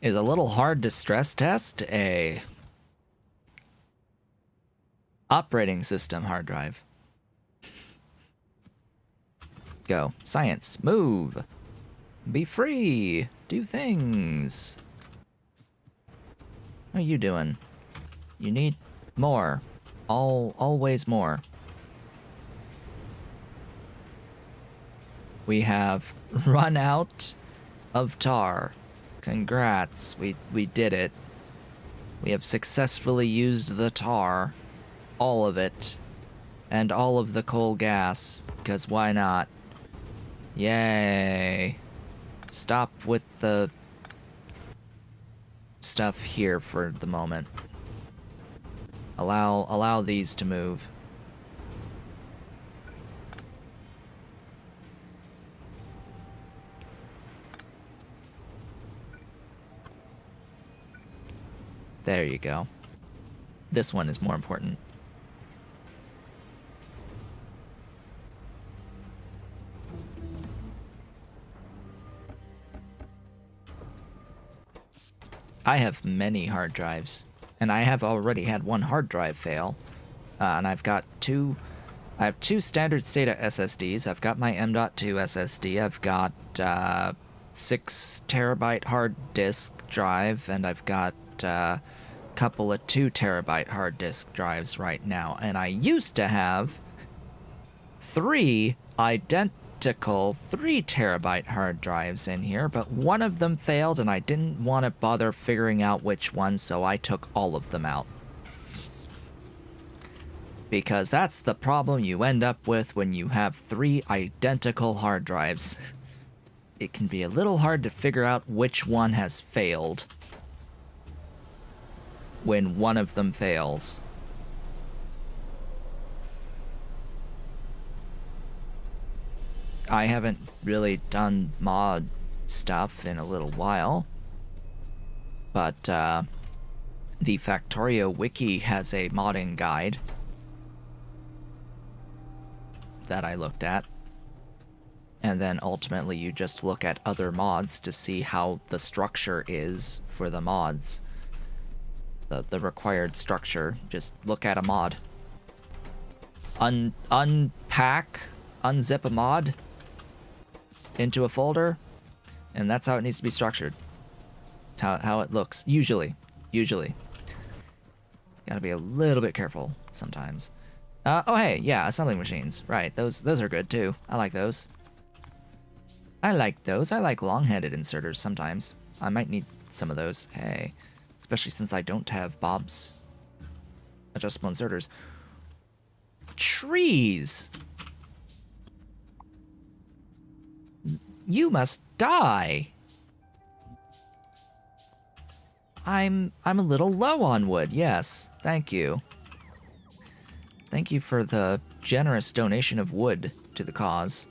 is a little hard to stress test a operating system hard drive. Go. Science. Move. Be free. Do things. What are you doing? You need more. Always more. We have run out of tar. Congrats. We did it. We have successfully used the tar. All of it. And all of the coal gas. Because why not? Yay. Stop with the stuff here for the moment. Allow these to move. There you go. This one is more important. I have many hard drives, and I have already had one hard drive fail, and I've got I have two standard SATA SSDs. I've got my M.2 SSD. I've got 6 terabyte hard disk drive, and I've got a couple of 2 terabyte hard disk drives right now. And I used to have 3 identical 3 terabyte hard drives in here, but one of them failed and I didn't want to bother figuring out which one, so I took all of them out. Because that's the problem you end up with when you have 3 identical hard drives. It can be a little hard to figure out which one has failed when one of them fails. I haven't really done mod stuff in a little while, but the Factorio wiki has a modding guide that I looked at, and then ultimately you just look at other mods to see how the structure is for the mods. The required structure. Just look at a mod. Unpack, unzip a mod into a folder, and that's how it needs to be structured. How it looks, usually. Gotta be a little bit careful sometimes. Oh hey, yeah, assembly machines. Right, those are good too. I like those. I like long-headed inserters sometimes. I might need some of those. Hey. Especially since I don't have Bob's adjustable inserters. Trees! You must die! I'm a little low on wood, yes. Thank you. Thank you for the generous donation of wood to the cause.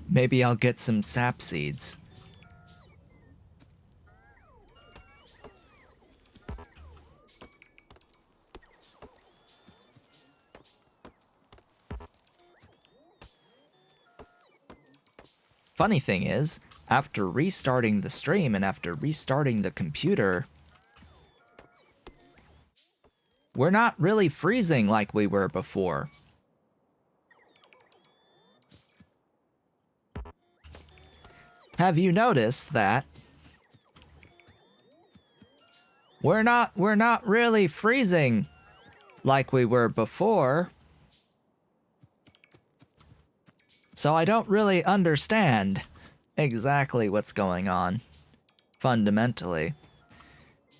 Maybe I'll get some sap seeds. Funny thing is, after restarting the stream and after restarting the computer, we're not really freezing like we were before. Have you noticed that? We're not really freezing like we were before. So I don't really understand exactly what's going on, fundamentally.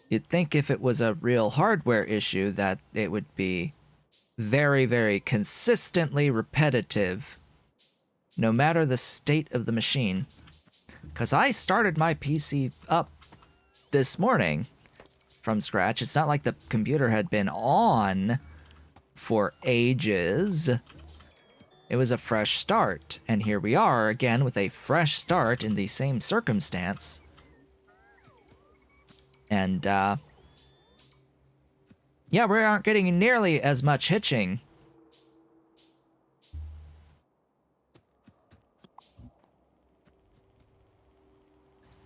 You'd think if it was a real hardware issue that it would be very, very consistently repetitive, no matter the state of the machine. Because I started my PC up this morning from scratch. It's not like the computer had been on for ages. It was a fresh start, and here we are again with a fresh start in the same circumstance. And, yeah, we aren't getting nearly as much hitching.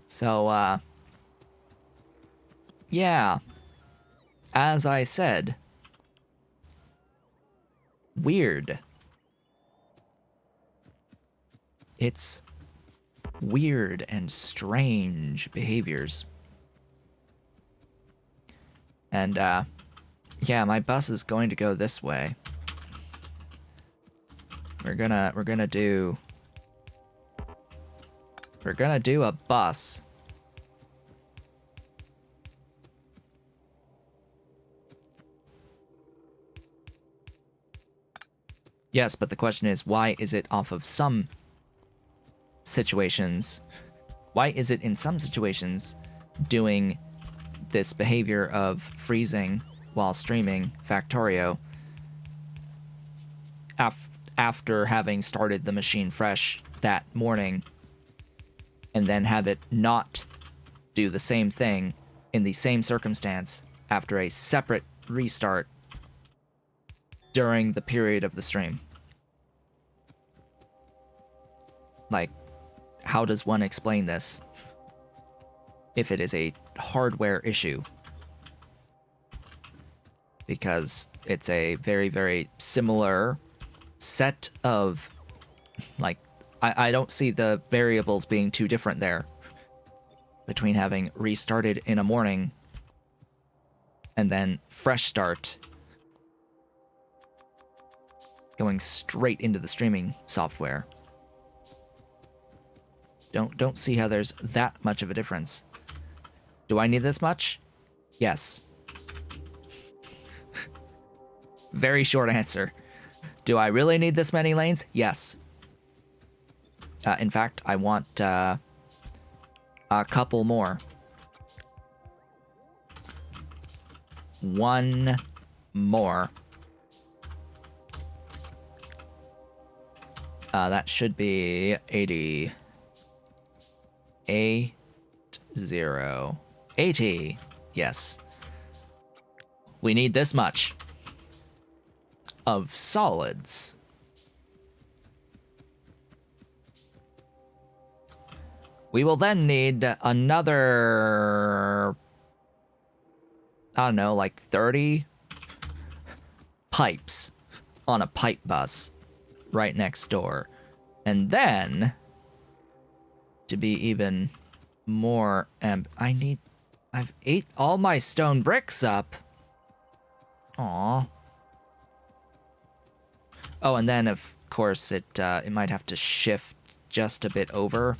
So, yeah, as I said, weird. its weird and strange behaviors. And, yeah, my bus is going to go this way. We're gonna do a bus. Yes, but the question is, why is it off of some situations? Why is it in some situations doing this behavior of freezing while streaming Factorio after having started the machine fresh that morning, and then have it not do the same thing in the same circumstance after a separate restart during the period of the stream? Like, how does one explain this if it is a hardware issue? Because it's a very, very similar set of, like, I don't see the variables being too different there between having restarted in a morning and then fresh start going straight into the streaming software. Don't see how there's that much of a difference. Do I need this much? Yes. Very short answer. Do I really need this many lanes? Yes. In fact, I want a couple more. One more. That should be 80. 80. Yes. We need this much of solids. We will then need another, I don't know, like 30 pipes on a pipe bus right next door. And then, to be even more, I've ate all my stone bricks up. Aw. Oh, and then of course it might have to shift just a bit over,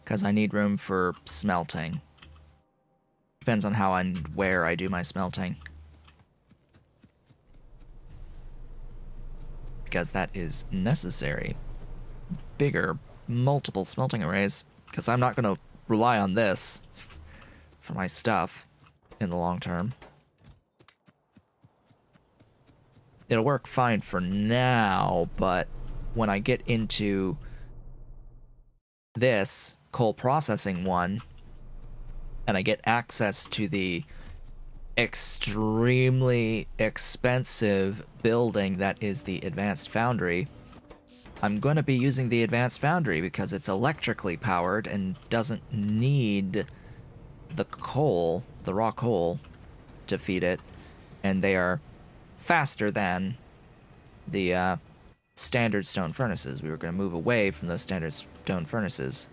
because I need room for smelting. Depends on how and where I do my smelting, because that is necessary. Bigger, multiple smelting arrays, because I'm not going to rely on this for my stuff in the long term. It'll work fine for now, but when I get into this coal processing one, and I get access to the extremely expensive building that is the Advanced Foundry, I'm going to be using the Advanced Foundry because it's electrically powered and doesn't need the coal, the raw coal, to feed it, and they are faster than the standard stone furnaces. We were going to move away from those standard stone furnaces.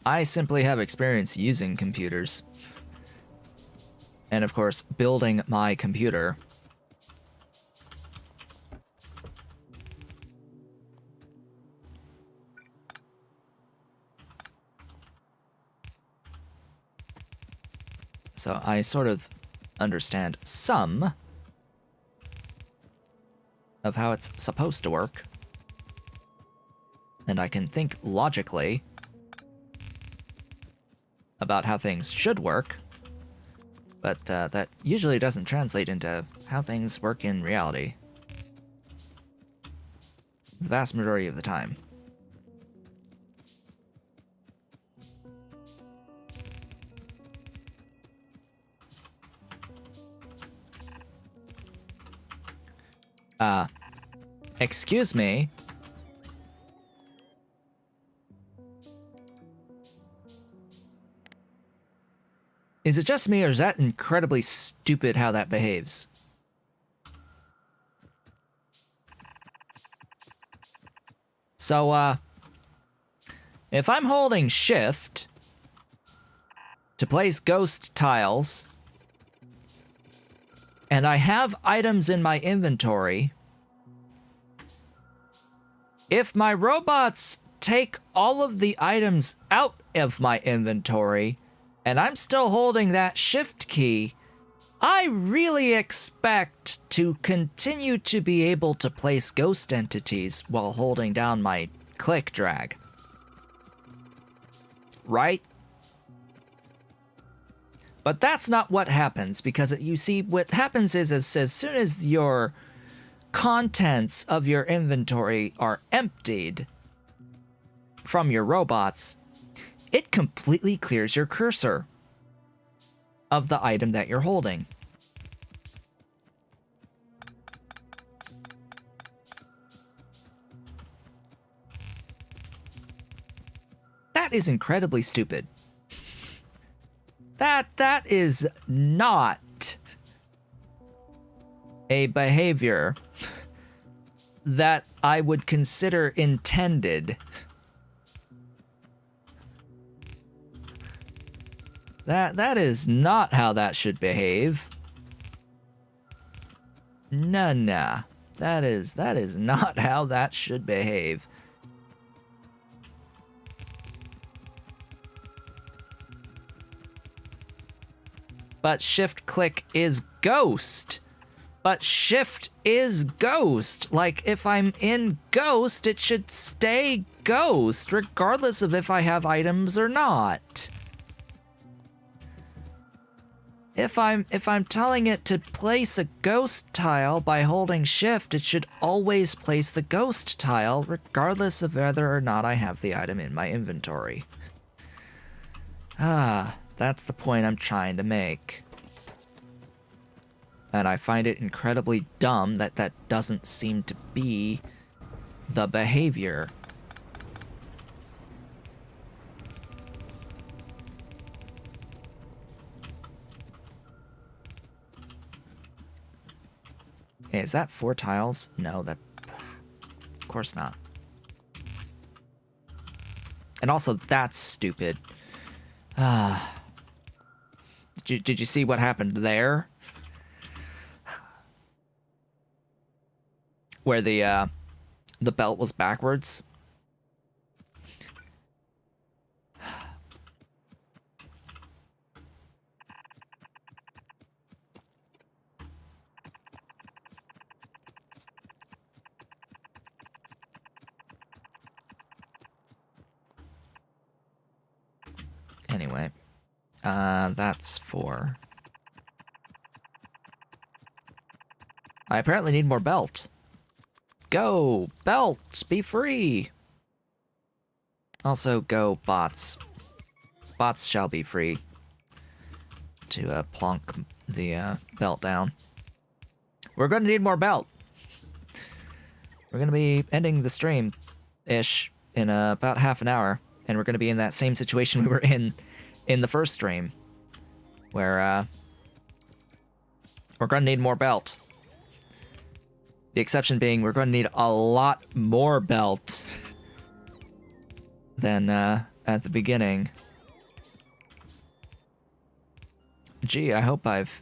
I simply have experience using computers. And of course, building my computer. So I sort of understand some of how it's supposed to work. And I can think logically about how things should work, but that usually doesn't translate into how things work in reality. The vast majority of the time. Excuse me. Is it just me, or is that incredibly stupid how that behaves? So, if I'm holding shift to place ghost tiles, and I have items in my inventory, if my robots take all of the items out of my inventory, and I'm still holding that shift key, I really expect to continue to be able to place ghost entities while holding down my click drag. Right? But that's not what happens, because you see, what happens is as soon as your contents of your inventory are emptied from your robots, it completely clears your cursor of the item that you're holding. That is incredibly stupid. That is not a behavior that I would consider intended. That is not how that should behave. Nah. That is not how that should behave. But shift click is ghost. But shift is ghost. Like, if I'm in ghost, it should stay ghost, regardless of if I have items or not. If I'm telling it to place a ghost tile by holding shift, it should always place the ghost tile, regardless of whether or not I have the item in my inventory. That's the point I'm trying to make. And I find it incredibly dumb that that doesn't seem to be the behavior. Okay, is that 4 tiles? No, that... Of course not. And also, that's stupid. Did you see what happened there? Where the belt was backwards? Anyway, that's 4. I apparently need more belt. Go, belt, be free. Also, go, bots. Bots shall be free. To plonk the belt down. We're going to need more belt. We're going to be ending the stream-ish in about half an hour. And we're going to be in that same situation we were in the first stream. Where, we're going to need more belt. The exception being, we're going to need a lot more belt than at the beginning. Gee, I hope I've...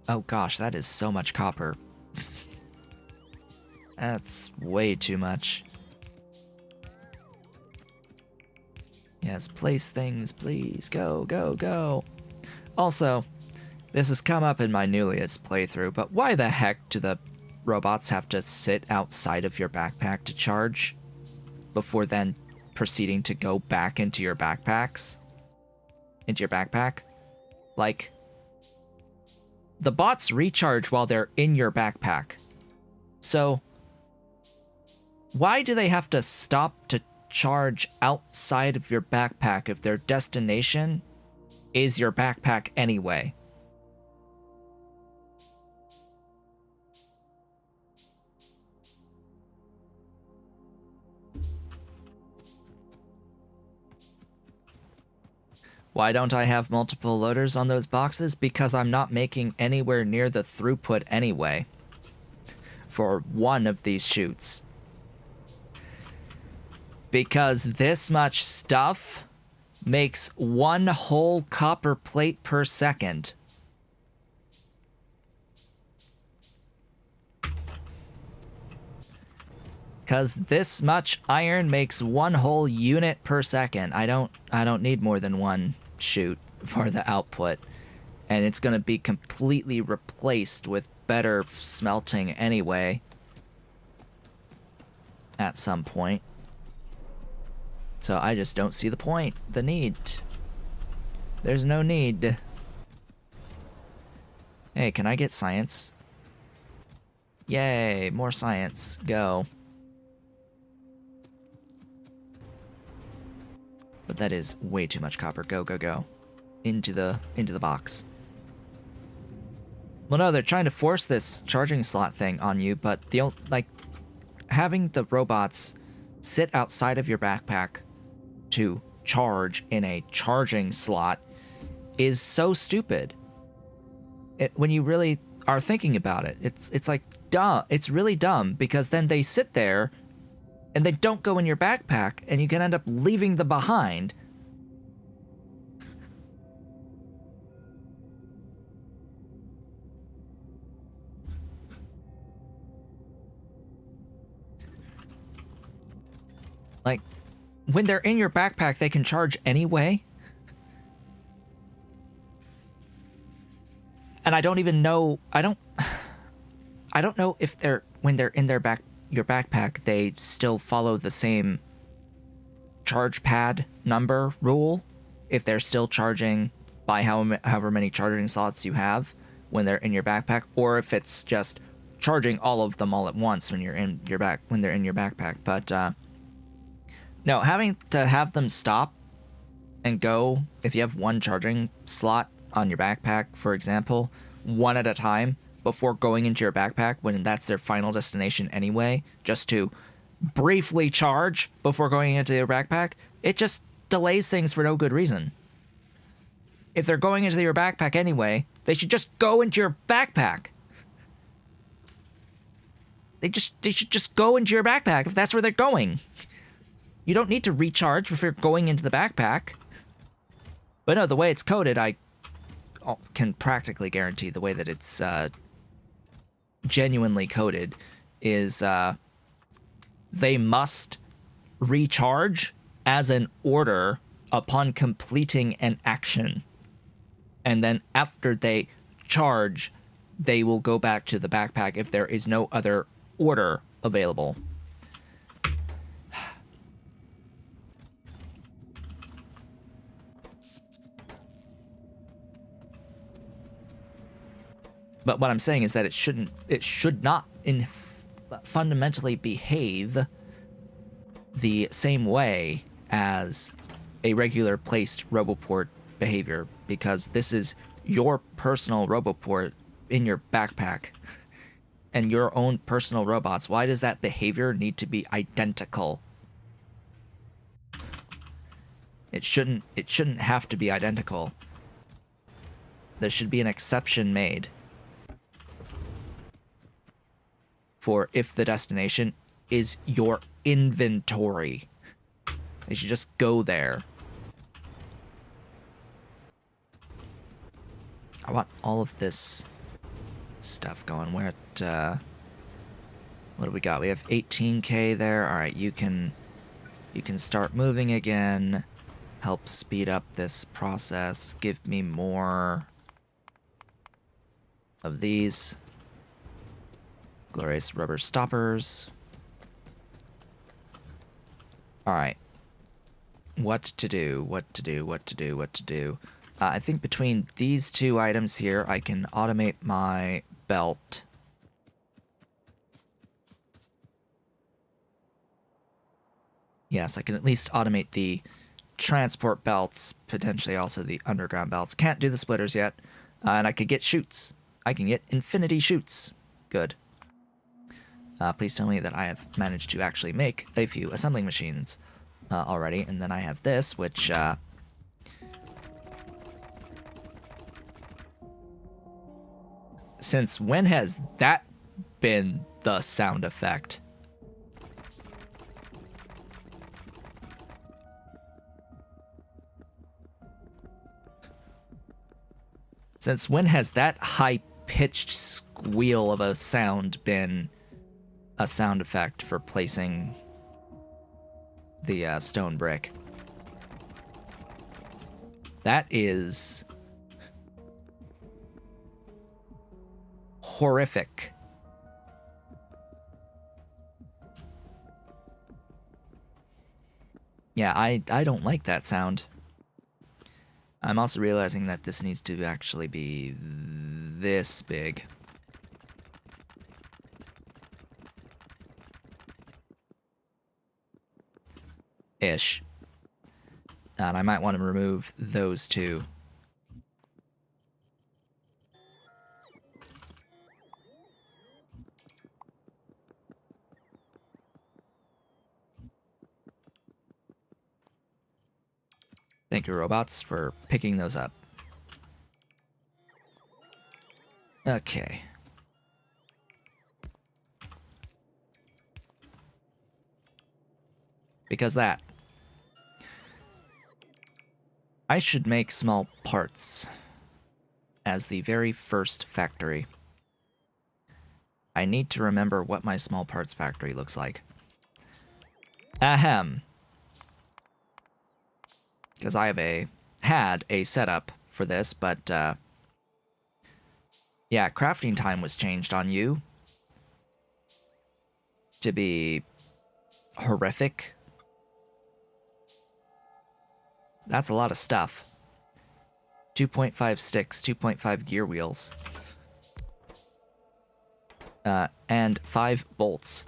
Oh gosh, that is so much copper. That's way too much. Yes, place things, please. Go, go, go. Also, this has come up in my newliest playthrough, but why the heck do the robots have to sit outside of your backpack to charge before then proceeding to go back into your backpacks? Into your backpack? Like, the bots recharge while they're in your backpack. So, why do they have to stop to charge outside of your backpack if their destination is your backpack anyway? Why don't I have multiple loaders on those boxes? Because I'm not making anywhere near the throughput anyway for one of these chutes. Because this much stuff makes one whole copper plate per second. Because this much iron makes one whole unit per second. I don't need more than one chute for the output. And it's going to be completely replaced with better smelting anyway. At some point. So I just don't see the point, the need. There's no need. Hey, can I get science? Yay, more science. Go. But that is way too much copper. Go, go, go. Into the box. Well, no, they're trying to force this charging slot thing on you, but having the robots sit outside of your backpack to charge in a charging slot is so stupid. When you really are thinking about it, it's like dumb. It's really dumb because then they sit there and they don't go in your backpack and you can end up leaving them behind. Like, when they're in your backpack, they can charge anyway. And I don't even know, I don't know if when they're in your backpack, they still follow the same charge pad number rule. If they're still charging by however many charging slots you have when they're in your backpack, or if it's just charging all of them all at once when they're in your backpack. But, no, having to have them stop and go, if you have one charging slot on your backpack, for example, one at a time before going into your backpack when that's their final destination anyway, just to briefly charge before going into your backpack, it just delays things for no good reason. If they're going into your backpack anyway, they should just go into your backpack. They should just go into your backpack if that's where they're going. You don't need to recharge if you're going into the backpack. But no, the way it's coded, I can practically guarantee the way that it's genuinely coded is they must recharge as an order upon completing an action. And then after they charge, they will go back to the backpack if there is no other order available. But what I'm saying is that it should not fundamentally behave the same way as a regular placed Roboport behavior, because this is your personal Roboport in your backpack and your own personal robots. Why does that behavior need to be identical? It shouldn't have to be identical. There should be an exception made for if the destination is your inventory. They should just go there. I want all of this stuff going. We're at, what do we got? We have 18K there. All right, you can start moving again. Help speed up this process. Give me more of these glorious rubber stoppers. All right. What to do? I think between these two items here, I can automate my belt. Yes, I can at least automate the transport belts, potentially also the underground belts. Can't do the splitters yet. And I could get chutes. I can get infinity chutes. Good. Please tell me that I have managed to actually make a few assembling machines already. And then I have this, which Since when has that been the sound effect? Since when has that high-pitched squeal of a sound been a sound effect for placing the stone brick? That is horrific. Yeah, I don't like that sound. I'm also realizing that this needs to actually be this big. Ish. And I might want to remove those two. Thank you, robots, for picking those up. Okay. Because that. I should make small parts as the very first factory. I need to remember what my small parts factory looks like. Ahem. Because I have had a setup for this, but yeah, crafting time was changed on you to be horrific. That's a lot of stuff. 2.5 sticks, 2.5 gear wheels. And 5 bolts.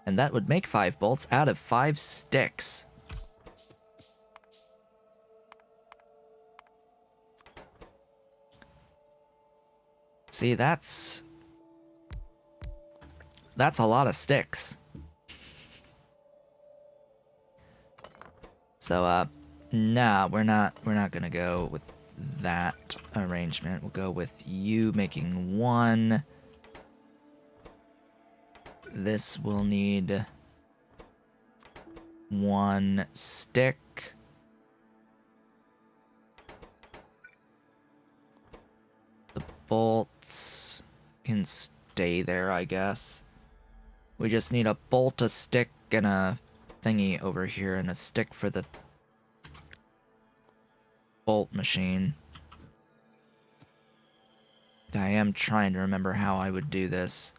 And that would make 5 bolts out of 5 sticks. See, that's a lot of sticks. So, nah, we're not gonna go with that arrangement. We'll go with you making 1. This will need 1 stick. The bolts can stay there, I guess. We just need a bolt, a stick, and a thingy over here, and a stick for the bolt machine. I am trying to remember how I would do this,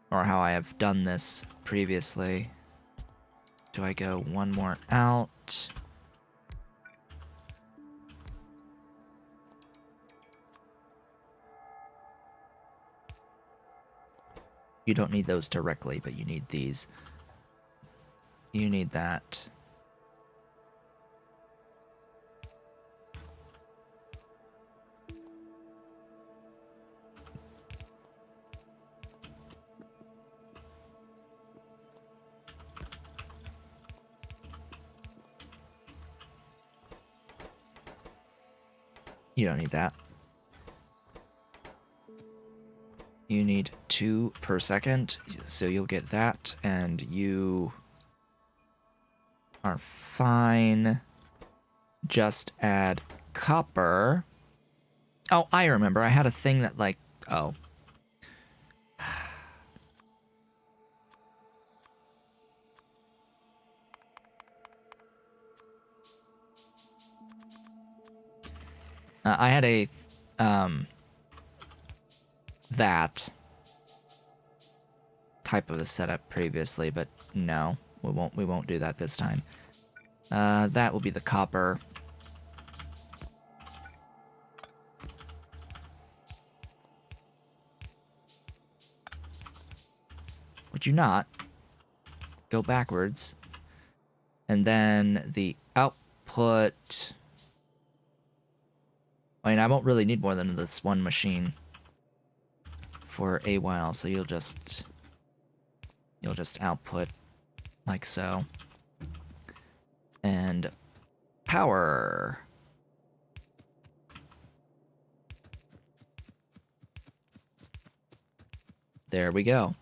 or how I have done this previously. Do I go 1 more out? You don't need those directly, but you need these. You need that. You don't need that. You need 2 per second, so you'll get that, and you are fine. Just add copper. Oh, I remember. I had a thing that, like, oh. I had a, that type of a setup previously, but no, we won't do that this time. That will be the copper. Would you not go backwards? And then the output. I mean, I won't really need more than this 1 machine for a while, so you'll just output like so. And power. There we go.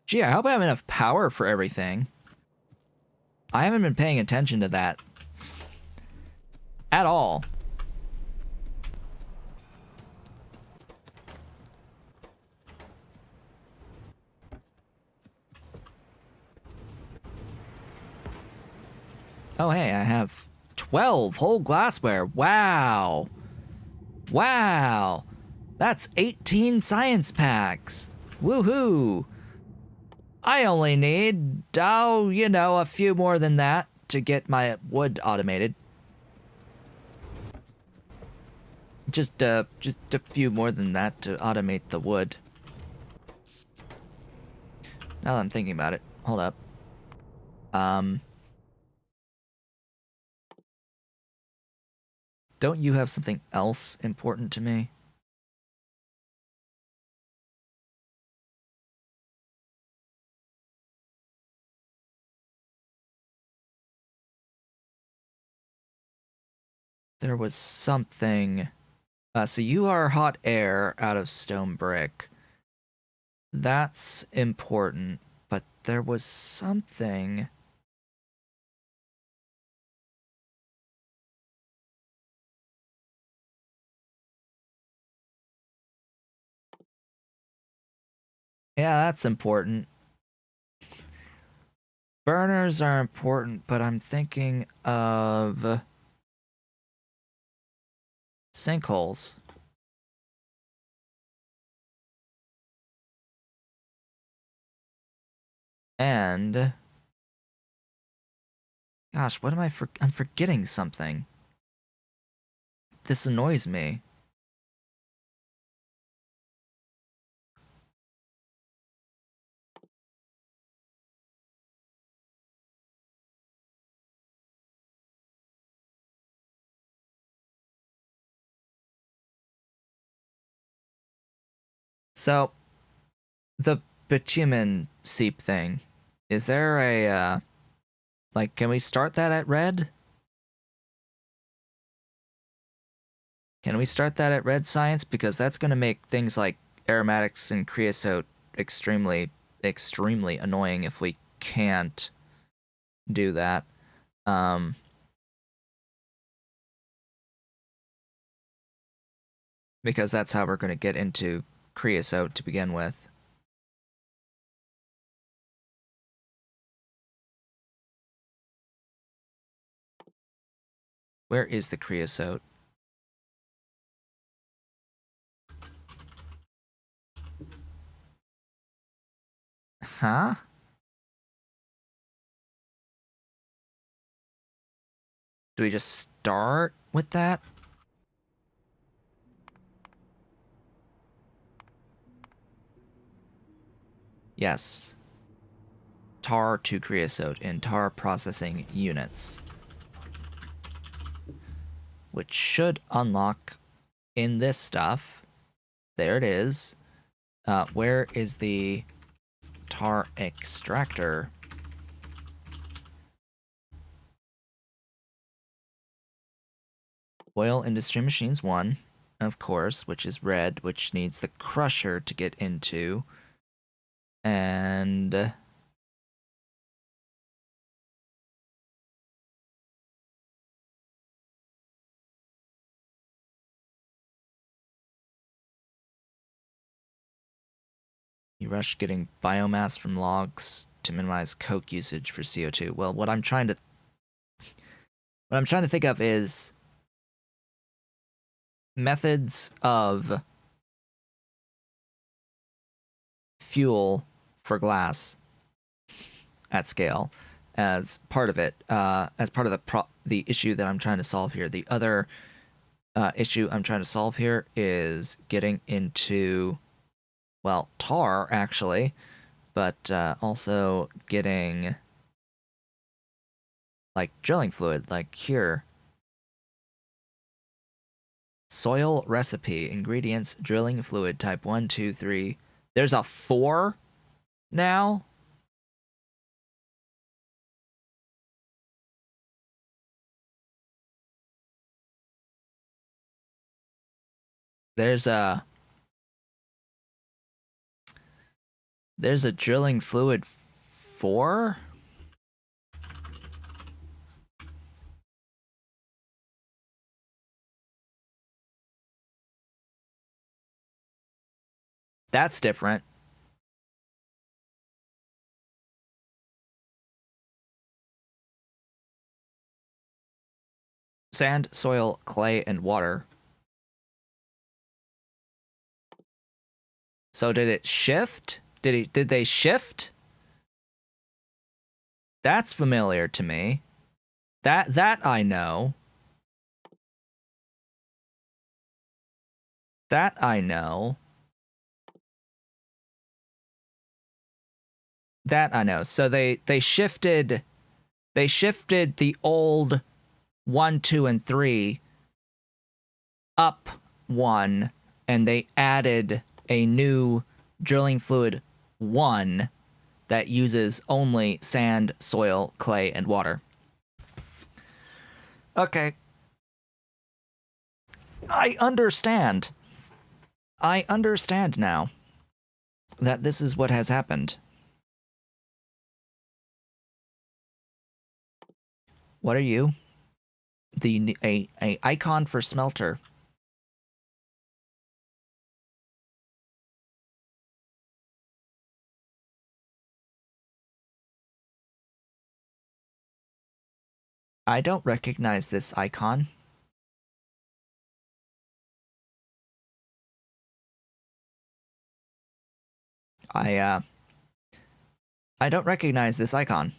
Gee, I hope I have enough power for everything. I haven't been paying attention to that at all. Oh, hey, I have 12 whole glassware. Wow. Wow. That's 18 science packs. Woohoo. I only need, oh, you know, a few more than that to get my wood automated. Just a few more than that to automate the wood. Now that I'm thinking about it, hold up. Don't you have something else important to me? There was something. So you are hot air out of stone brick. That's important, but there was something. Yeah, that's important. Burners are important, but I'm thinking of sinkholes. And gosh, what am I'm forgetting something. This annoys me. So, the bitumen seep thing. Is there a like, can we start that at red? Can we start that at red science? Because that's going to make things like aromatics and creosote extremely, extremely annoying if we can't do that. Because that's how we're going to get into creosote to begin with. Where is the creosote? Huh? Do we just start with that? Yes. Tar to creosote in tar processing units. Which should unlock in this stuff. There it is. Where is the tar extractor? Oil industry machines 1, of course, which is red, which needs the crusher to get into. And you rush getting biomass from logs to minimize coke usage for CO2. Well, what I'm trying to think of is methods of fuel for glass at scale as part of it, as part of the issue that I'm trying to solve here. The other issue I'm trying to solve here is getting into, well, tar actually, but also getting like drilling fluid, like here. Soil recipe, ingredients, drilling fluid, type 1, 2, 3. There's a 4 now? There's a drilling fluid 4? That's different. Sand, soil, clay, and water. So did it shift? Did they shift? That's familiar to me. That I know. That I know. That I know. So they shifted the old 1, 2, and 3 up 1, and they added a new drilling fluid 1 that uses only sand, soil, clay, and water. Okay. I understand. I understand now that this is what has happened. What are you? A icon for smelter. I don't recognize this icon. I don't recognize this icon.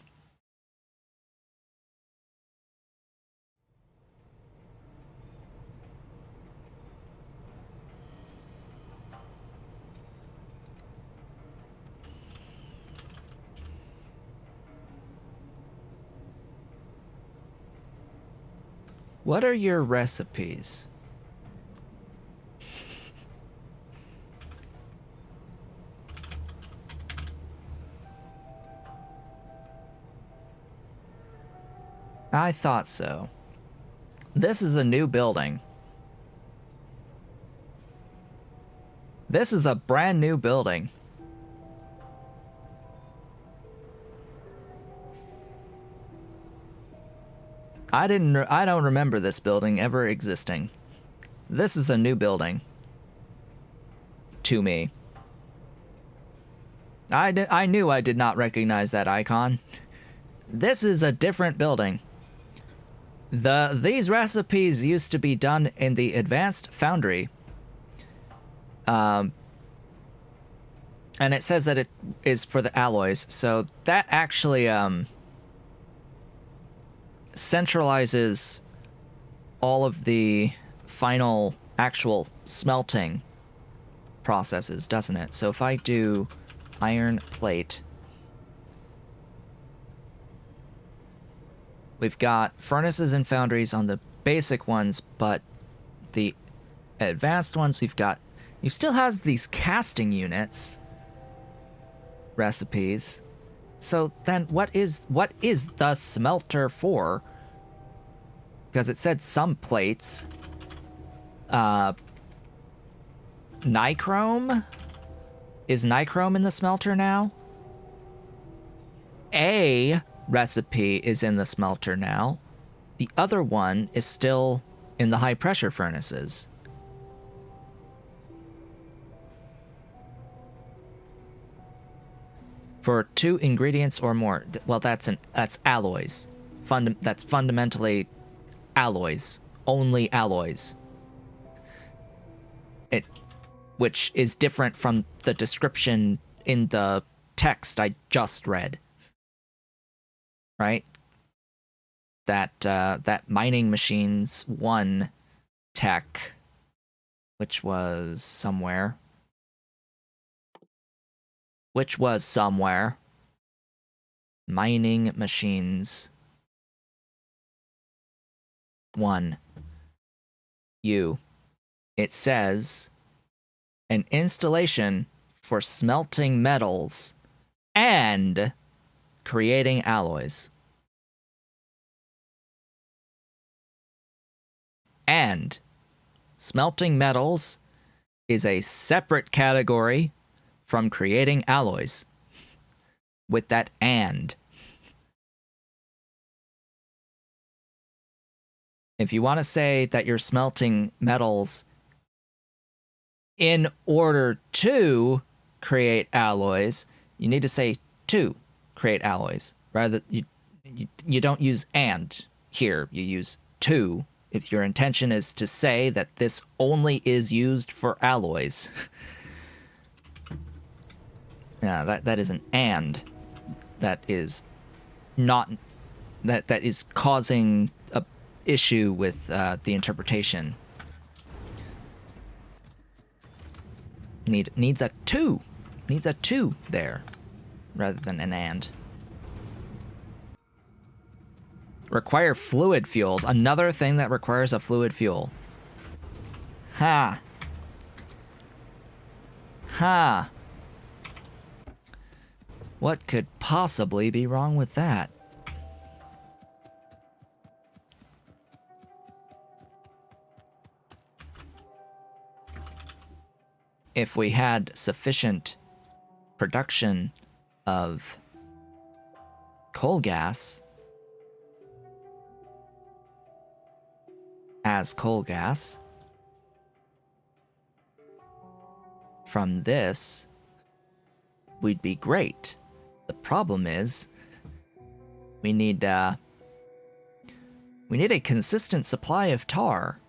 What are your recipes? I thought so. This is a new building. This is a brand new building. I don't remember this building ever existing. This is a new building. To me. I knew I did not recognize that icon. This is a different building. These recipes used to be done in the advanced foundry. And it says that it is for the alloys, so that actually centralizes all of the final actual smelting processes, doesn't it? So if I do iron plate, we've got furnaces and foundries on the basic ones, but the advanced ones you still have these casting units recipes. So then what is the smelter for? Because it said some plates. Nichrome? Is nichrome in the smelter now? A recipe is in the smelter now. The other one is still in the high pressure furnaces. For 2 ingredients or more. Well, that's alloys. That's fundamentally alloys. Only alloys. Which is different from the description in the text I just read. Right? That mining machines 1 tech, which was somewhere. Mining machines 1. It says an installation for smelting metals and creating alloys. And smelting metals is a separate category from creating alloys. With that and. If you want to say that you're smelting metals in order to create alloys, you need to say to create alloys. Rather, you don't use and here. You use to if your intention is to say that this only is used for alloys. Yeah, that is an and. That is not that is causing a issue with the interpretation. Needs a to there rather than an and. Require fluid fuels. Another thing that requires a fluid fuel. Ha. Ha. What could possibly be wrong with that? If we had sufficient production of coal gas as coal gas from this, we'd be great. The problem is we need a consistent supply of tar.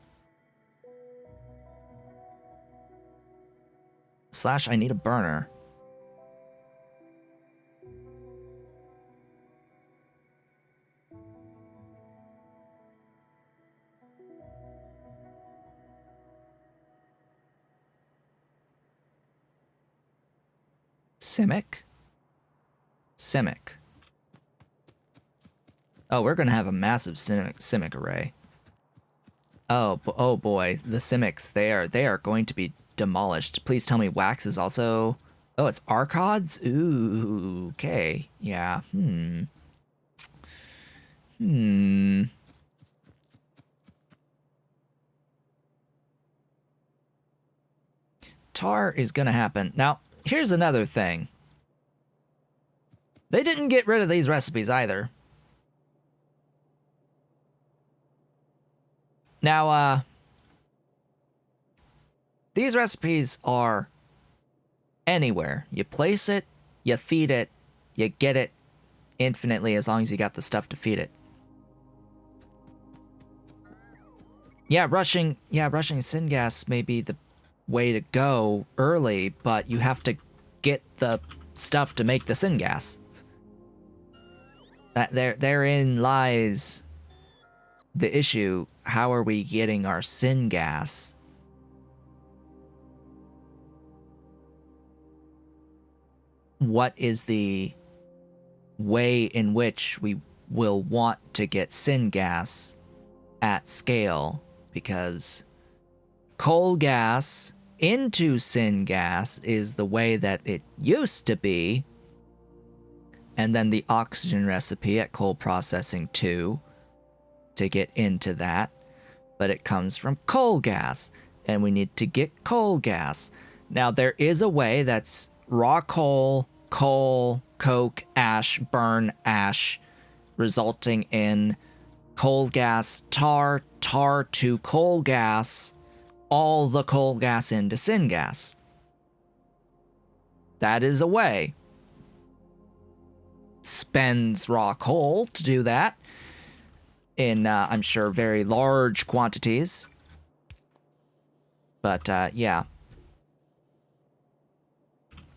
/ I need a burner. Simic? Oh, we're gonna have a massive Simic array. Oh boy, the Simics, they are going to be demolished. Please tell me wax is also... Oh, it's Archods? Ooh, okay. Yeah, Tar is gonna happen. Now, here's another thing. They didn't get rid of these recipes either. Now, these recipes are anywhere. You place it, you feed it, you get it infinitely as long as you got the stuff to feed it. Yeah, rushing syngas may be the way to go early, but you have to get the stuff to make the syngas. Therein lies the issue. How are we getting our syngas? What is the way in which we will want to get syngas at scale? Because coal gas into syngas is the way that it used to be, and then the oxygen recipe at coal processing 2 to get into that, but it comes from coal gas, and we need to get coal gas. Now, there is a way that's raw coal, coke, ash, burn ash, resulting in coal gas, tar to coal gas, all the coal gas into syngas. That is a way. Spends raw coal to do that in, I'm sure, very large quantities. But, yeah.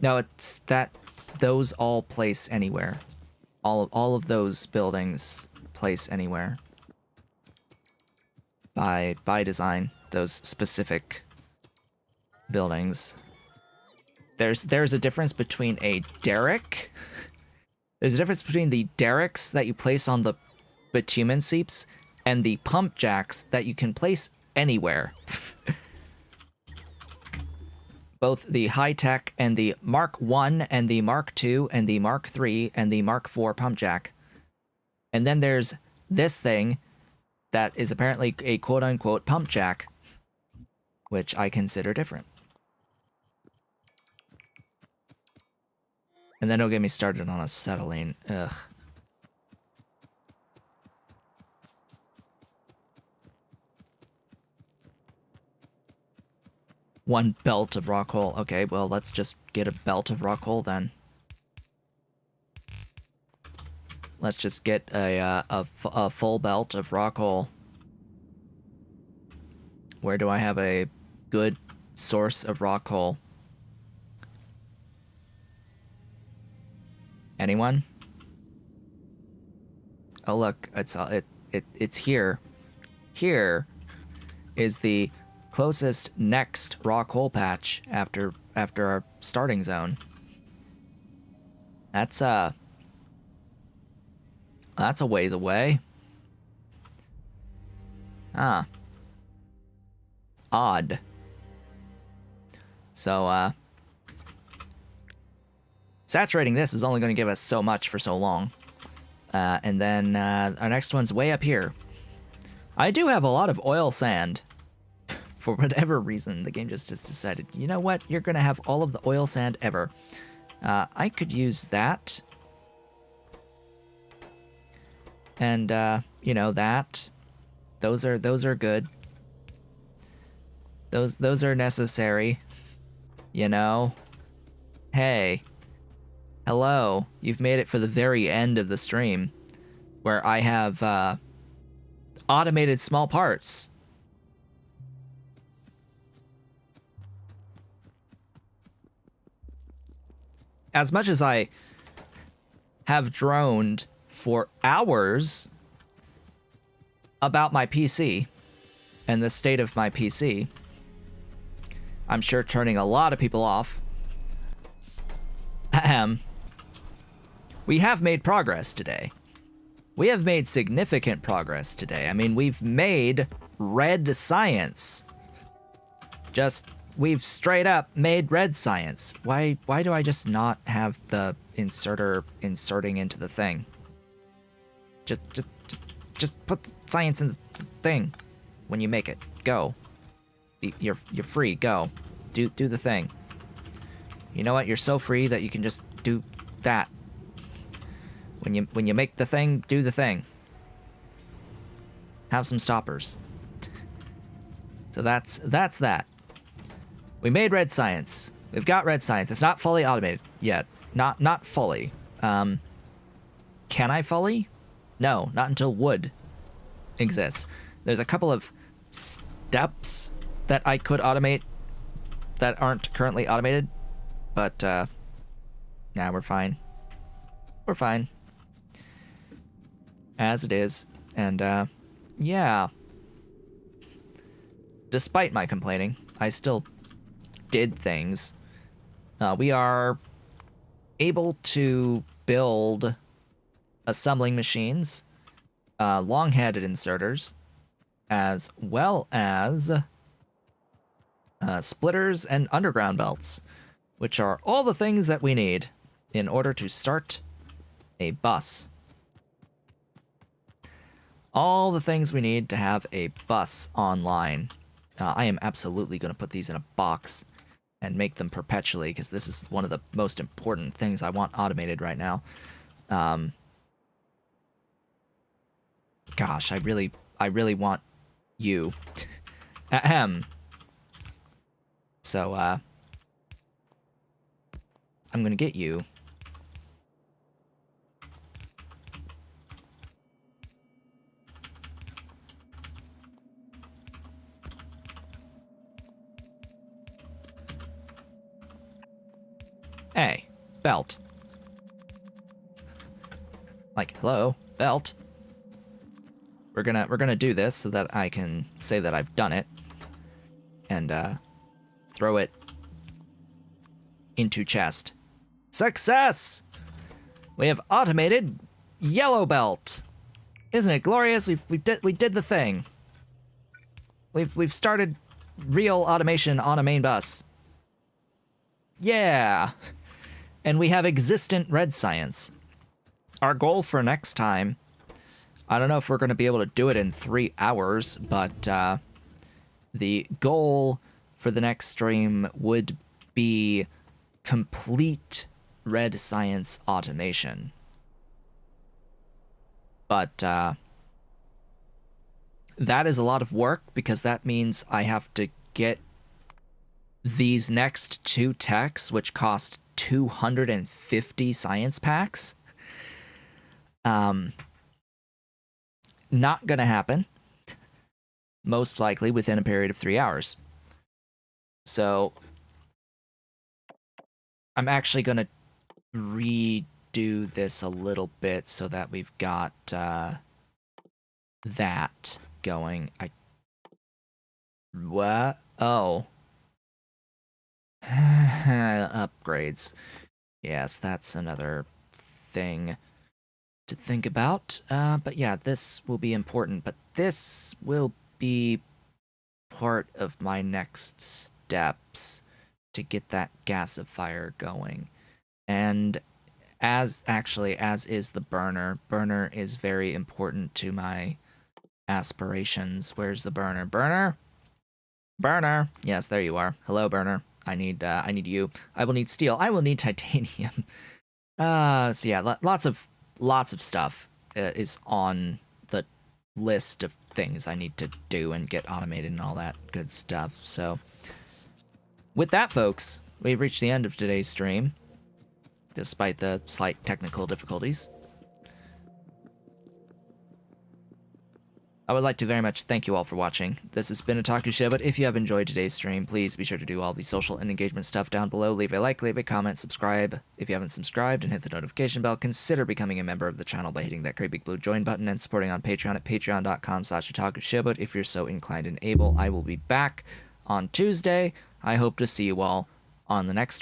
No, it's that those all place anywhere. All of those buildings place anywhere. By design, those specific buildings. There's a difference between a derrick. There's a difference between the derricks that you place on the bitumen seeps and the pump jacks that you can place anywhere. Both the high-tech and the Mark I and the Mark II and the Mark III and the Mark IV pump jack. And then there's this thing that is apparently a quote-unquote pump jack, which I consider different. And then it'll get me started on acetylene. Ugh. One belt of rock coal. Okay, well, let's just get a belt of rock coal then. Let's just get a full belt of rock coal. Where do I have a good source of rock coal? Anyone? Oh look, it's here. Here is the closest next rock coal patch after our starting zone. That's a ways away. Ah. Odd. So saturating this is only going to give us so much for so long. And then our next one's way up here. I do have a lot of oil sand. For whatever reason, the game just has decided, you know what? You're going to have all of the oil sand ever. I could use that. And, you know, that. Those are good. Those are necessary. You know? Hey. Hello. You've made it for the very end of the stream. Where I have, automated small parts. As much as I have droned for hours about my PC and the state of my PC, I'm sure turning a lot of people off. Ahem. We have made progress today. We have made significant progress today. I mean, we've made red science. We've straight up made red science. Why do I just not have the inserter inserting into the thing? Just put the science in the thing when you make it. Go. You're free. Go. Do the thing. You know what? You're so free that you can just do that. When you make the thing, do the thing. Have some stoppers. So that's that. We made red science. We've got red science. It's not fully automated yet. Not fully. Can I fully? No, not until wood exists. There's a couple of steps that I could automate that aren't currently automated, but nah, we're fine. We're fine. As it is. And yeah. Despite my complaining, I still did things. We are able to build assembling machines, long-headed inserters, as well as splitters and underground belts, which are all the things that we need in order to start a bus. All the things we need to have a bus online. I am absolutely going to put these in a box and make them perpetually, because this is one of the most important things I want automated right now. Gosh, I really want you. Ahem. So, I'm gonna get you. Hey, belt. Like, hello, belt. We're gonna do this so that I can say that I've done it. And, throw it into chest. Success! We have automated yellow belt. Isn't it glorious? We did the thing. We've started real automation on a main bus. Yeah. And we have existent red science. Our goal for next time, I don't know if we're going to be able to do it in 3 hours, but the goal for the next stream would be complete red science automation. But that is a lot of work, because that means I have to get these next 2 techs, which cost 250 science packs. Not gonna happen. Most likely within a period of 3 hours. So I'm actually gonna redo this a little bit so that we've got that going. What? Oh. Upgrades. Yes, that's another thing to think about. But yeah, this will be important. But this will be part of my next steps to get that gasifier going. And as is the burner. Burner is very important to my aspirations. Where's the burner? Burner? Burner! Yes, there you are. Hello, burner. I need you. I will need steel. I will need titanium. So yeah, lots of stuff is on the list of things I need to do and get automated and all that good stuff. So with that, folks, we've reached the end of today's stream, despite the slight technical difficulties. I would like to very much thank you all for watching. This has been Otaku Show, but if you have enjoyed today's stream, please be sure to do all the social and engagement stuff down below. Leave a like, leave a comment, subscribe if you haven't subscribed, and hit the notification bell. Consider becoming a member of the channel by hitting that great big blue join button and supporting on Patreon at patreon.com/otakushowboat if you're so inclined and able. I will be back on Tuesday. I hope to see you all on the next one.